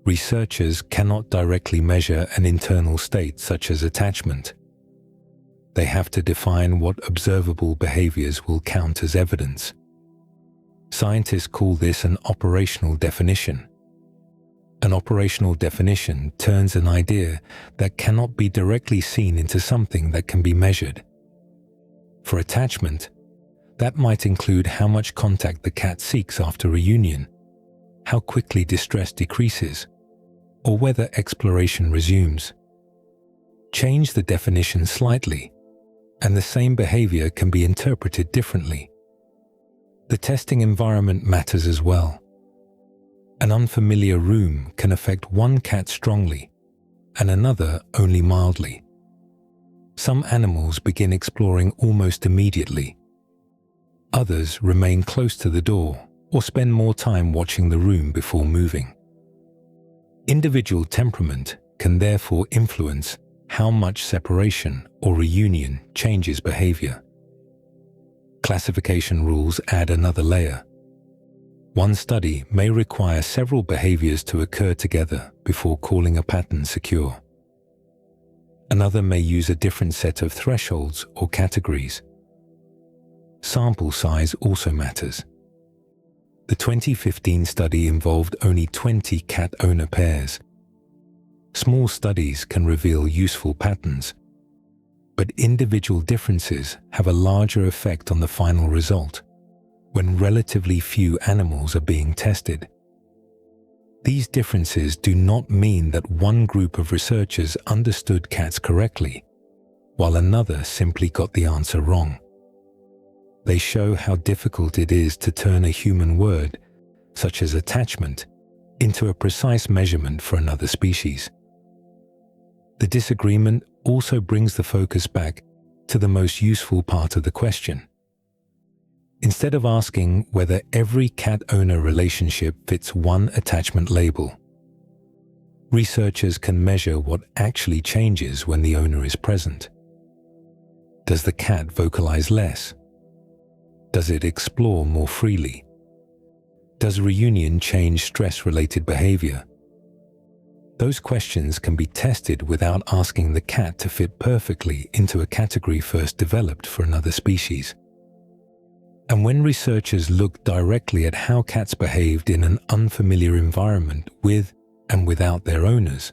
Researchers cannot directly measure an internal state such as attachment. they have to define what observable behaviors will count as evidence. Scientists call this an operational definition. An operational definition turns an idea that cannot be directly seen into something that can be measured. For attachment, that might include how much contact the cat seeks after reunion, how quickly distress decreases, or whether exploration resumes. Change the definition slightly, and the same behavior can be interpreted differently. The testing environment matters as well. An unfamiliar room can affect one cat strongly and another only mildly. Some animals begin exploring almost immediately. Others remain close to the door or spend more time watching the room before moving. Individual temperament can therefore influence how much separation or reunion changes behavior. Classification rules add another layer. One study may require several behaviors to occur together before calling a pattern secure. Another may use a different set of thresholds or categories. Sample size also matters. The 2015 study involved only 20 cat-owner pairs. Small studies can reveal useful patterns, but individual differences have a larger effect on the final result when relatively few animals are being tested. These differences do not mean that one group of researchers understood cats correctly, while another simply got the answer wrong. They show how difficult it is to turn a human word, such as attachment, into a precise measurement for another species. The disagreement also brings the focus back to the most useful part of the question. Instead of asking whether every cat-owner relationship fits one attachment label, researchers can measure what actually changes when the owner is present. Does the cat vocalize less? Does it explore more freely? Does reunion change stress-related behavior? Those questions can be tested without asking the cat to fit perfectly into a category first developed for another species. And when researchers looked directly at how cats behaved in an unfamiliar environment with and without their owners,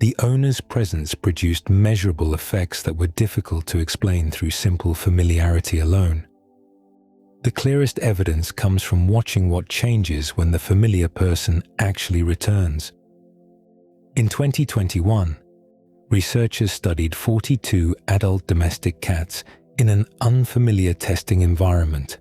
the owner's presence produced measurable effects that were difficult to explain through simple familiarity alone. The clearest evidence comes from watching what changes when the familiar person actually returns. In 2021, researchers studied 42 adult domestic cats in an unfamiliar testing environment.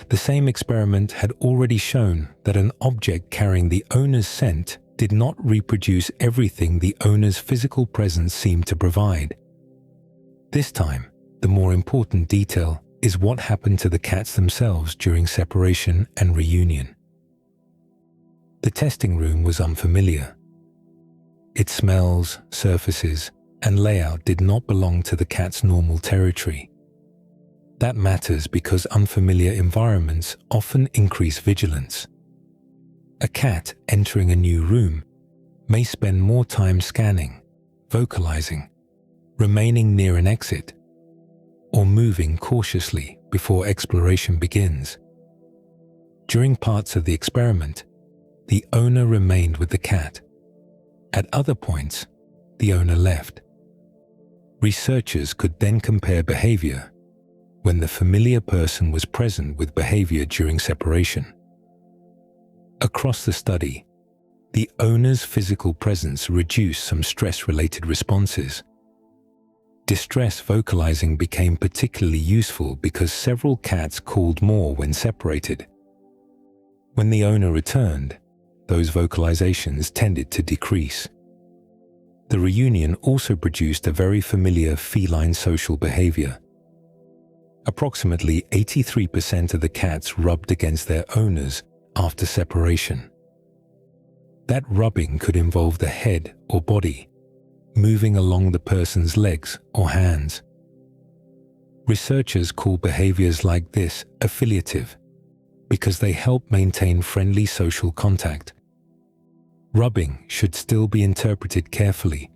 The same experiment had already shown that an object carrying the owner's scent did not reproduce everything the owner's physical presence seemed to provide. This time, the more important detail is what happened to the cats themselves during separation and reunion. The testing room was unfamiliar. Its smells, surfaces, and layout did not belong to the cat's normal territory. That matters because unfamiliar environments often increase vigilance. A cat entering a new room may spend more time scanning, vocalizing, remaining near an exit, or moving cautiously before exploration begins. During parts of the experiment, the owner remained with the cat. At other points, the owner left. Researchers could then compare behavior when the familiar person was present with behavior during separation. Across the study, the owner's physical presence reduced some stress-related responses. Distress vocalizing became particularly useful because several cats called more when separated. When the owner returned, those vocalizations tended to decrease. The reunion also produced a very familiar feline social behavior. Approximately 83% of the cats rubbed against their owners after separation. That rubbing could involve the head or body, moving along the person's legs or hands. Researchers call behaviors like this affiliative because they help maintain friendly social contact. Rubbing should still be interpreted carefully.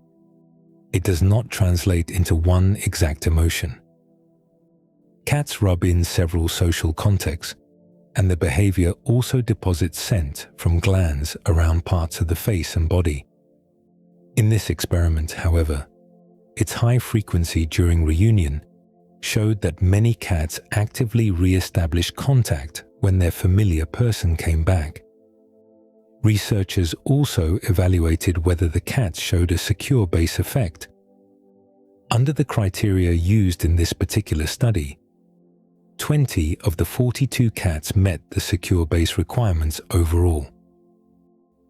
it does not translate into one exact emotion. Cats rub in several social contexts, and their behavior also deposits scent from glands around parts of the face and body. In this experiment, however, its high frequency during reunion showed that many cats actively re-established contact when their familiar person came back. Researchers also evaluated whether the cats showed a secure base effect. Under the criteria used in this particular study, 20 of the 42 cats met the secure base requirements overall.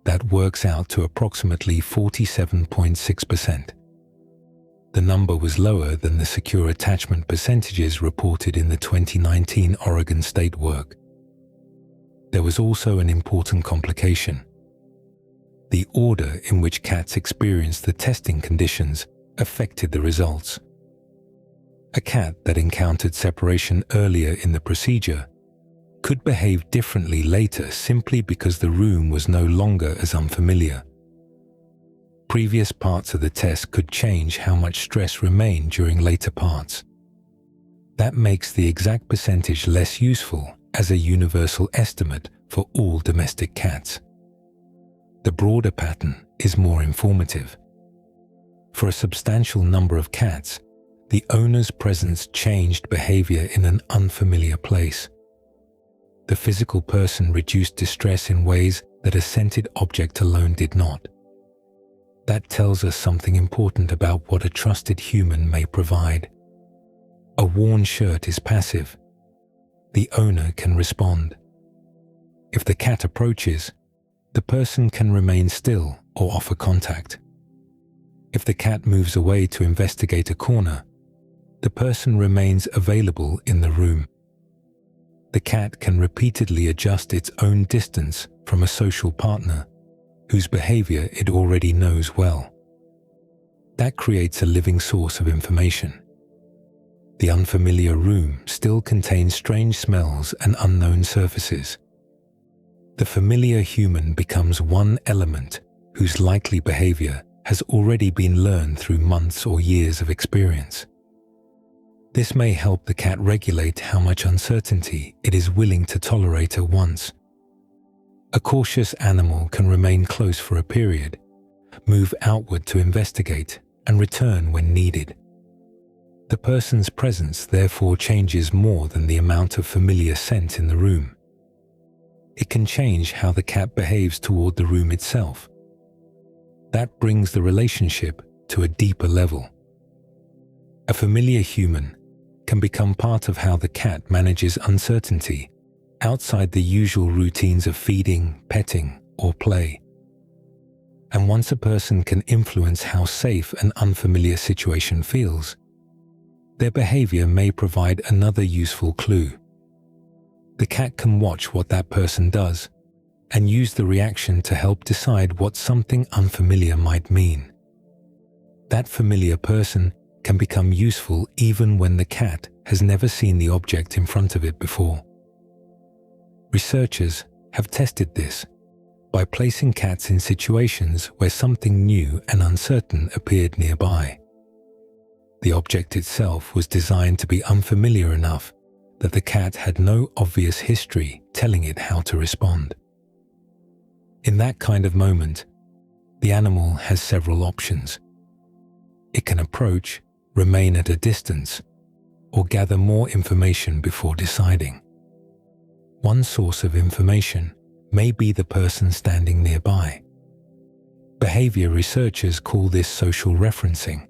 That works out to approximately 47.6%. The number was lower than the secure attachment percentages reported in the 2019 Oregon State work. There was also an important complication. The order in which cats experienced the testing conditions affected the results. A cat that encountered separation earlier in the procedure could behave differently later simply because the room was no longer as unfamiliar. Previous parts of the test could change how much stress remained during later parts. That makes the exact percentage less useful as a universal estimate for all domestic cats. The broader pattern is more informative. For a substantial number of cats, the owner's presence changed behavior in an unfamiliar place. The physical person reduced distress in ways that a scented object alone did not. That tells us something important about what a trusted human may provide. A worn shirt is passive. The owner can respond. If the cat approaches, the person can remain still or offer contact. If the cat moves away to investigate a corner, the person remains available in the room. The cat can repeatedly adjust its own distance from a social partner whose behavior it already knows well. That creates a living source of information. The unfamiliar room still contains strange smells and unknown surfaces. The familiar human becomes one element whose likely behavior has already been learned through months or years of experience. This may help the cat regulate how much uncertainty it is willing to tolerate at once. A cautious animal can remain close for a period, move outward to investigate, and return when needed. The person's presence therefore changes more than the amount of familiar scent in the room. It can change how the cat behaves toward the room itself. That brings the relationship to a deeper level. A familiar human can become part of how the cat manages uncertainty outside the usual routines of feeding, petting, or play. And once a person can influence how safe an unfamiliar situation feels, their behavior may provide another useful clue. The cat can watch what that person does and use the reaction to help decide what something unfamiliar might mean. That familiar person can become useful even when the cat has never seen the object in front of it before. Researchers have tested this by placing cats in situations where something new and uncertain appeared nearby. The object itself was designed to be unfamiliar enough that the cat had no obvious history telling it how to respond. In that kind of moment, the animal has several options. It can approach, remain at a distance, or gather more information before deciding. One source of information may be the person standing nearby. Behavior researchers call this social referencing.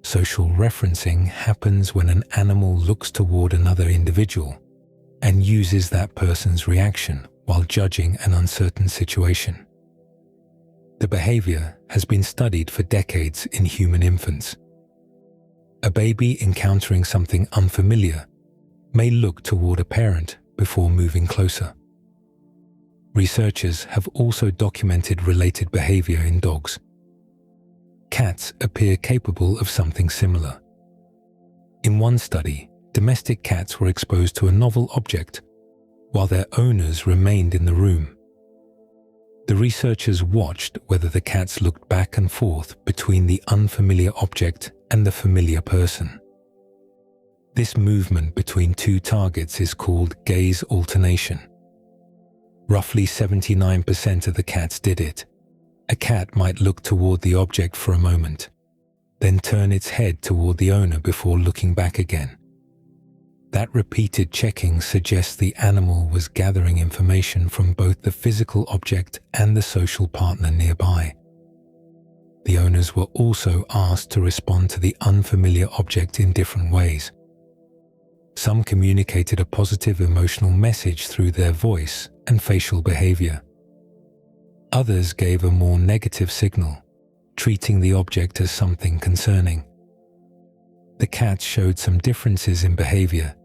Social referencing happens when an animal looks toward another individual and uses that person's reaction while judging an uncertain situation. The behavior has been studied for decades in human infants. A baby encountering something unfamiliar may look toward a parent before moving closer. Researchers have also documented related behavior in dogs. Cats appear capable of something similar. In one study, domestic cats were exposed to a novel object while their owners remained in the room. The researchers watched whether the cats looked back and forth between the unfamiliar object and the familiar person. This movement between two targets is called gaze alternation. Roughly 79% of the cats did it. A cat might look toward the object for a moment, then turn its head toward the owner before looking back again. That repeated checking suggests the animal was gathering information from both the physical object and the social partner nearby. The owners were also asked to respond to the unfamiliar object in different ways. Some communicated a positive emotional message through their voice and facial behavior. Others gave a more negative signal, treating the object as something concerning. The cats showed some differences in behavior,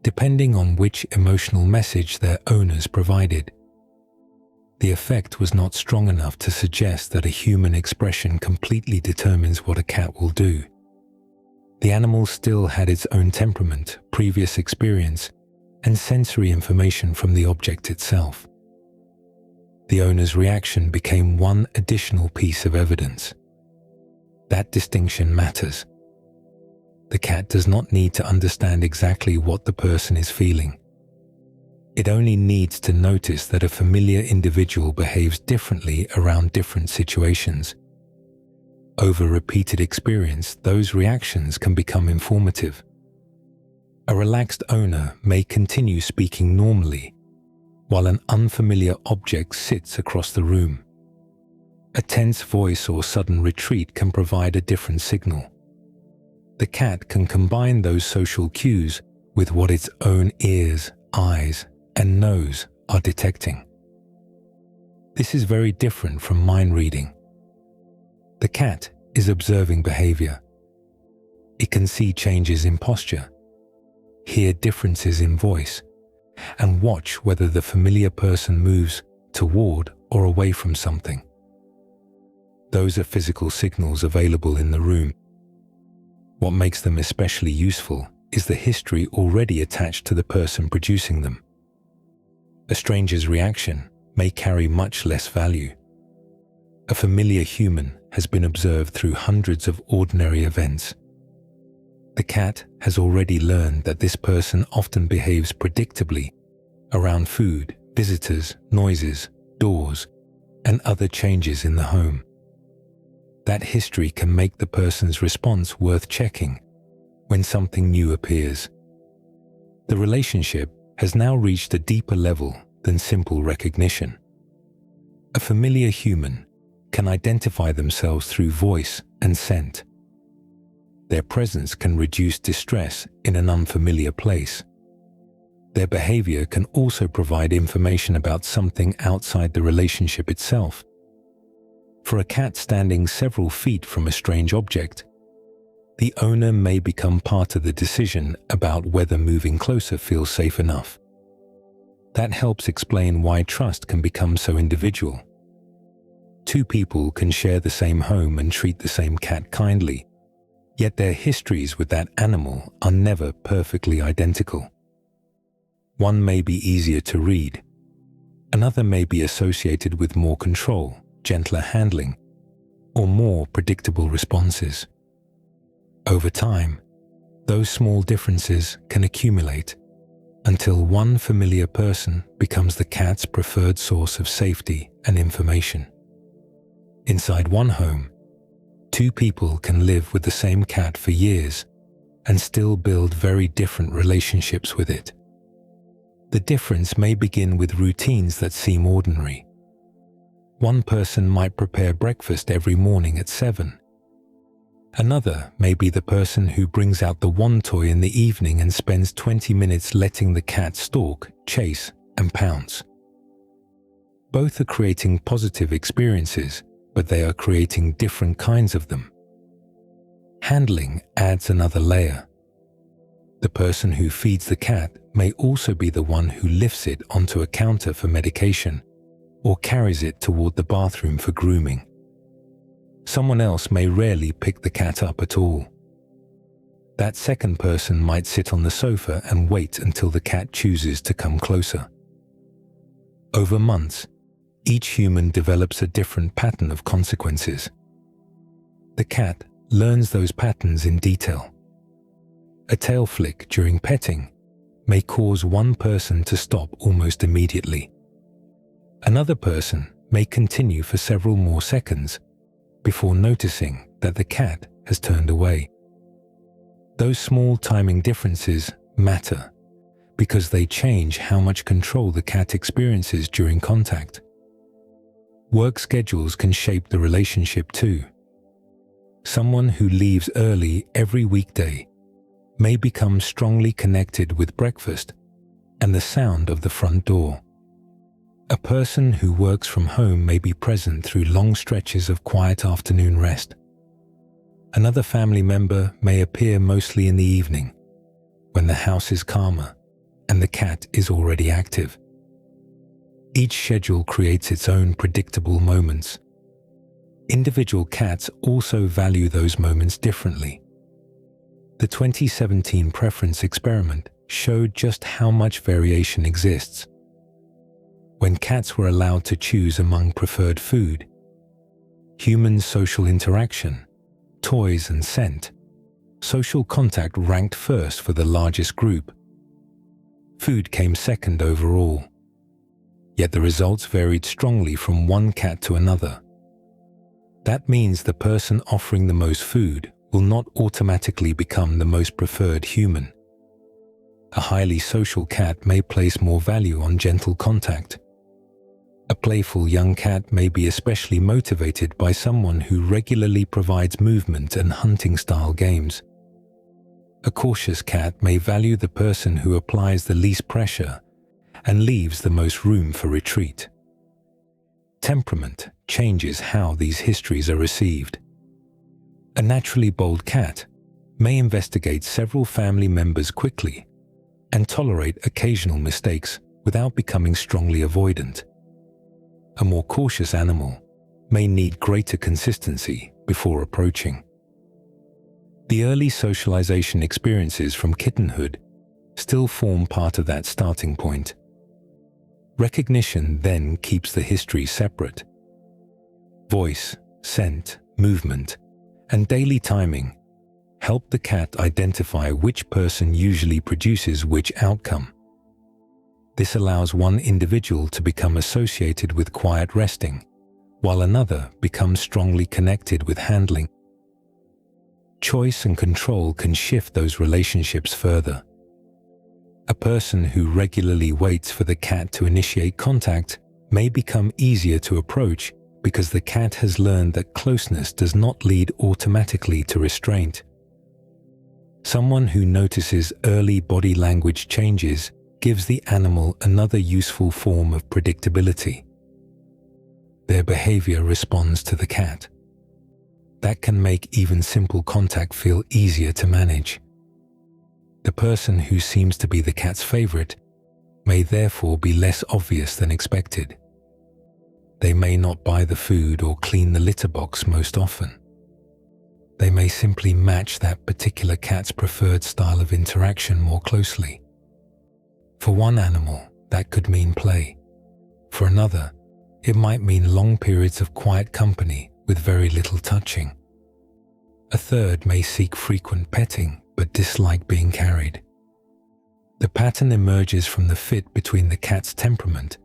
depending on which emotional message their owners provided. The effect was not strong enough to suggest that a human expression completely determines what a cat will do. The animal still had its own temperament, previous experience, and sensory information from the object itself. The owner's reaction became one additional piece of evidence. That distinction matters. The cat does not need to understand exactly what the person is feeling. It only needs to notice that a familiar individual behaves differently around different situations. Over repeated experience, those reactions can become informative. A relaxed owner may continue speaking normally, while an unfamiliar object sits across the room. A tense voice or sudden retreat can provide a different signal. The cat can combine those social cues with what its own ears, eyes, and nose are detecting. This is very different from mind reading. The cat is observing behavior. It can see changes in posture, hear differences in voice, and watch whether the familiar person moves toward or away from something. Those are physical signals available in the room. What makes them especially useful is the history already attached to the person producing them. A stranger's reaction may carry much less value. A familiar human has been observed through hundreds of ordinary events. The cat has already learned that this person often behaves predictably around food, visitors, noises, doors, and other changes in the home. That history can make the person's response worth checking when something new appears. The relationship has now reached a deeper level than simple recognition. A familiar human can identify themselves through voice and scent. Their presence can reduce distress in an unfamiliar place. Their behavior can also provide information about something outside the relationship itself. For a cat standing several feet from a strange object, the owner may become part of the decision about whether moving closer feels safe enough. That helps explain why trust can become so individual. Two people can share the same home and treat the same cat kindly, yet their histories with that animal are never perfectly identical. One may be easier to read. Another may be associated with more control, gentler handling, or more predictable responses. Over time, those small differences can accumulate until one familiar person becomes the cat's preferred source of safety and information. Inside one home, two people can live with the same cat for years and still build very different relationships with it. The difference may begin with routines that seem ordinary. One person might prepare breakfast every morning at 7. Another may be the person who brings out the wand toy in the evening and spends 20 minutes letting the cat stalk, chase, and pounce. Both are creating positive experiences, but they are creating different kinds of them. Handling adds another layer. The person who feeds the cat may also be the one who lifts it onto a counter for medication or carries it toward the bathroom for grooming. Someone else may rarely pick the cat up at all. That second person might sit on the sofa and wait until the cat chooses to come closer. Over months, each human develops a different pattern of consequences. The cat learns those patterns in detail. A tail flick during petting may cause one person to stop almost immediately. Another person may continue for several more seconds before noticing that the cat has turned away. Those small timing differences matter because they change how much control the cat experiences during contact. Work schedules can shape the relationship too. Someone who leaves early every weekday may become strongly connected with breakfast and the sound of the front door. A person who works from home may be present through long stretches of quiet afternoon rest. Another family member may appear mostly in the evening, when the house is calmer and the cat is already active. Each schedule creates its own predictable moments. Individual cats also value those moments differently. The 2017 preference experiment showed just how much variation exists. When cats were allowed to choose among preferred food, human social interaction, toys and scent, social contact ranked first for the largest group. Food came second overall. Yet the results varied strongly from one cat to another. That means the person offering the most food will not automatically become the most preferred human. A highly social cat may place more value on gentle contact. A playful young cat may be especially motivated by someone who regularly provides movement and hunting-style games. A cautious cat may value the person who applies the least pressure and leaves the most room for retreat. Temperament changes how these histories are received. A naturally bold cat may investigate several family members quickly and tolerate occasional mistakes without becoming strongly avoidant. A more cautious animal may need greater consistency before approaching. The early socialization experiences from kittenhood still form part of that starting point. Recognition then keeps the history separate. Voice, scent, movement, and daily timing help the cat identify which person usually produces which outcome. This allows one individual to become associated with quiet resting, while another becomes strongly connected with handling. Choice and control can shift those relationships further. A person who regularly waits for the cat to initiate contact may become easier to approach because the cat has learned that closeness does not lead automatically to restraint. Someone who notices early body language changes gives the animal another useful form of predictability. Their behavior responds to the cat. That can make even simple contact feel easier to manage. The person who seems to be the cat's favorite may therefore be less obvious than expected. They may not buy the food or clean the litter box most often. They may simply match that particular cat's preferred style of interaction more closely. For one animal, that could mean play. For another, it might mean long periods of quiet company with very little touching. A third may seek frequent petting but dislike being carried. The pattern emerges from the fit between the cat's temperament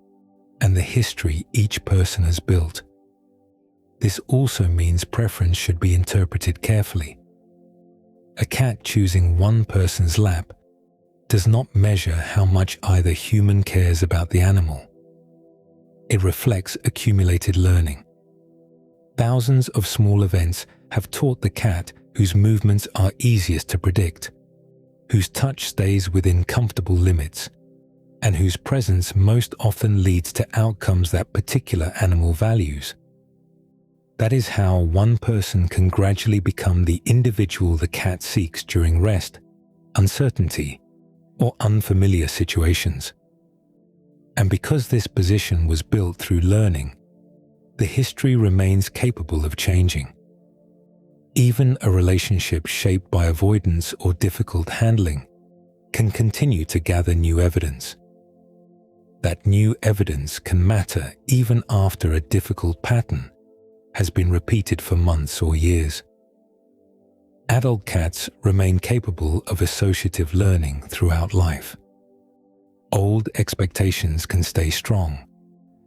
and the history each person has built. This also means preference should be interpreted carefully. A cat choosing one person's lap does not measure how much either human cares about the animal. It reflects accumulated learning. Thousands of small events have taught the cat whose movements are easiest to predict, whose touch stays within comfortable limits, and whose presence most often leads to outcomes that particular animal values. That is how one person can gradually become the individual the cat seeks during rest, uncertainty, or unfamiliar situations. And because this position was built through learning, the history remains capable of changing. Even a relationship shaped by avoidance or difficult handling can continue to gather new evidence. that new evidence can matter even after a difficult pattern has been repeated for months or years. Adult cats remain capable of associative learning throughout life. Old expectations can stay strong,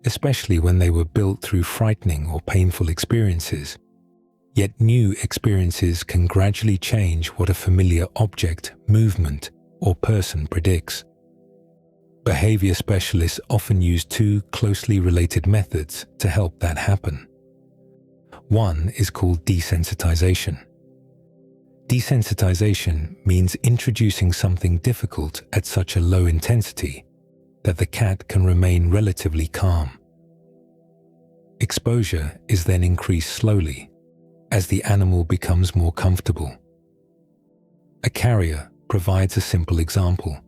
especially when they were built through frightening or painful experiences. Yet new experiences can gradually change what a familiar object, movement, or person predicts. Behavior specialists often use two closely related methods to help that happen. One is called desensitization. Desensitization means introducing something difficult at such a low intensity that the cat can remain relatively calm. Exposure is then increased slowly as the animal becomes more comfortable. A carrier provides a simple example.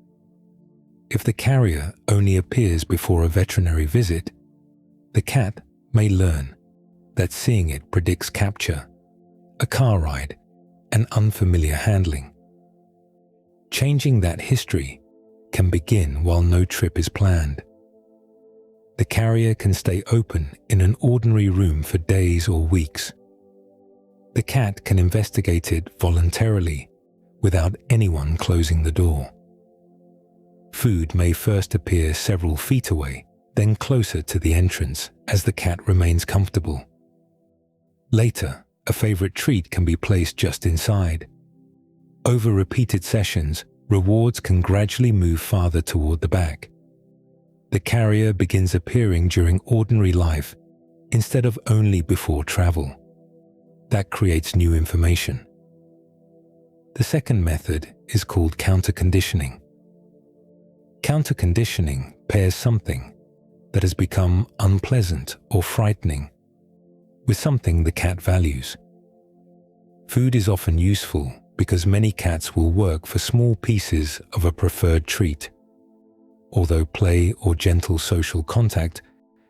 If the carrier only appears before a veterinary visit, the cat may learn that seeing it predicts capture, a car ride, and unfamiliar handling. Changing that history can begin while no trip is planned. The carrier can stay open in an ordinary room for days or weeks. The cat can investigate it voluntarily without anyone closing the door. Food may first appear several feet away, then closer to the entrance as the cat remains comfortable. Later, a favorite treat can be placed just inside. Over repeated sessions, rewards can gradually move farther toward the back. The carrier begins appearing during ordinary life instead of only before travel. That creates new information. The second method is called counter-conditioning. Counter-conditioning pairs something that has become unpleasant or frightening with something the cat values. Food is often useful because many cats will work for small pieces of a preferred treat, although play or gentle social contact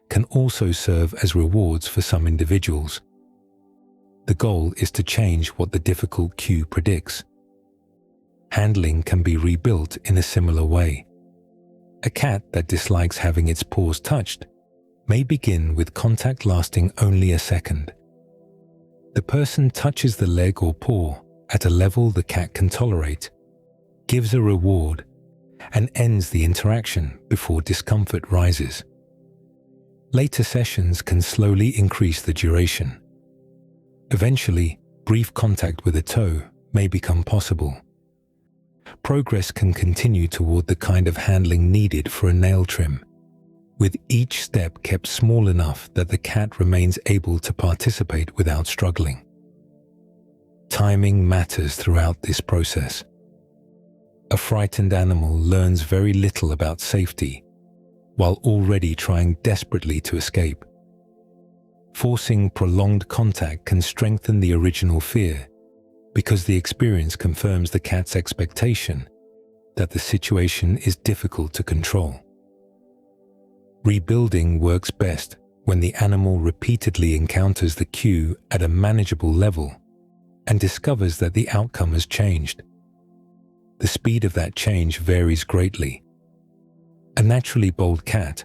can also serve as rewards for some individuals. The goal is to change what the difficult cue predicts. Handling can be rebuilt in a similar way. A cat that dislikes having its paws touched may begin with contact lasting only a second. The person touches the leg or paw at a level the cat can tolerate, gives a reward, and ends the interaction before discomfort rises. Later sessions can slowly increase the duration. Eventually, brief contact with a toe may become possible. Progress can continue toward the kind of handling needed for a nail trim, with each step kept small enough that the cat remains able to participate without struggling. Timing matters throughout this process. A frightened animal learns very little about safety while already trying desperately to escape. Forcing prolonged contact can strengthen the original fear because the experience confirms the cat's expectation that the situation is difficult to control. Rebuilding works best when the animal repeatedly encounters the cue at a manageable level and discovers that the outcome has changed. The speed of that change varies greatly. A naturally bold cat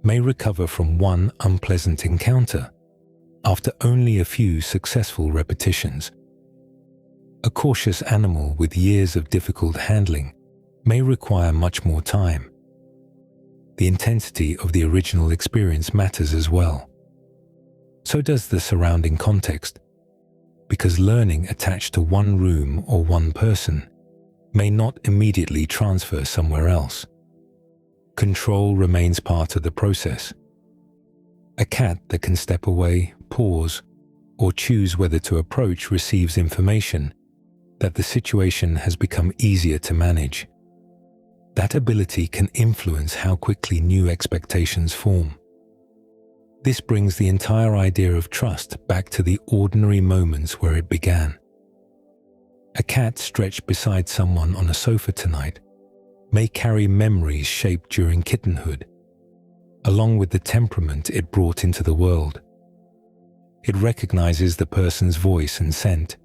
may recover from one unpleasant encounter after only a few successful repetitions. A cautious animal with years of difficult handling may require much more time. The intensity of the original experience matters as well. So does the surrounding context, because learning attached to one room or one person may not immediately transfer somewhere else. Control remains part of the process. A cat that can step away, pause, or choose whether to approach receives information that the situation has become easier to manage. That ability can influence how quickly new expectations form. This brings the entire idea of trust back to the ordinary moments where it began. A cat stretched beside someone on a sofa tonight may carry memories shaped during kittenhood, along with the temperament it brought into the world. It recognizes the person's voice and scent.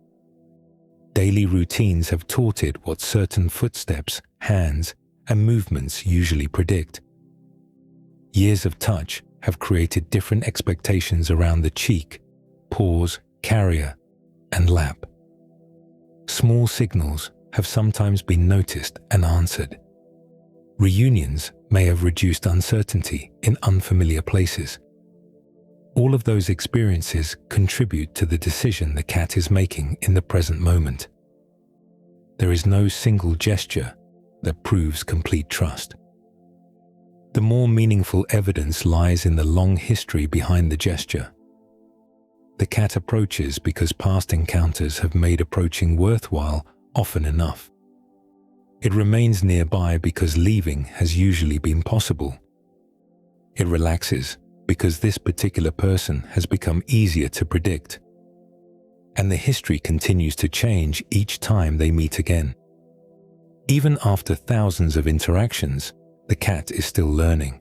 Daily routines have taught it what certain footsteps, hands, and movements usually predict. Years of touch have created different expectations around the cheek, paws, carrier, and lap. Small signals have sometimes been noticed and answered. Reunions may have reduced uncertainty in unfamiliar places. All of those experiences contribute to the decision the cat is making in the present moment. There is no single gesture that proves complete trust. The more meaningful evidence lies in the long history behind the gesture. The cat approaches because past encounters have made approaching worthwhile often enough. It remains nearby because leaving has usually been possible. It relaxes because this particular person has become easier to predict. And the history continues to change each time they meet again. Even after thousands of interactions, the cat is still learning.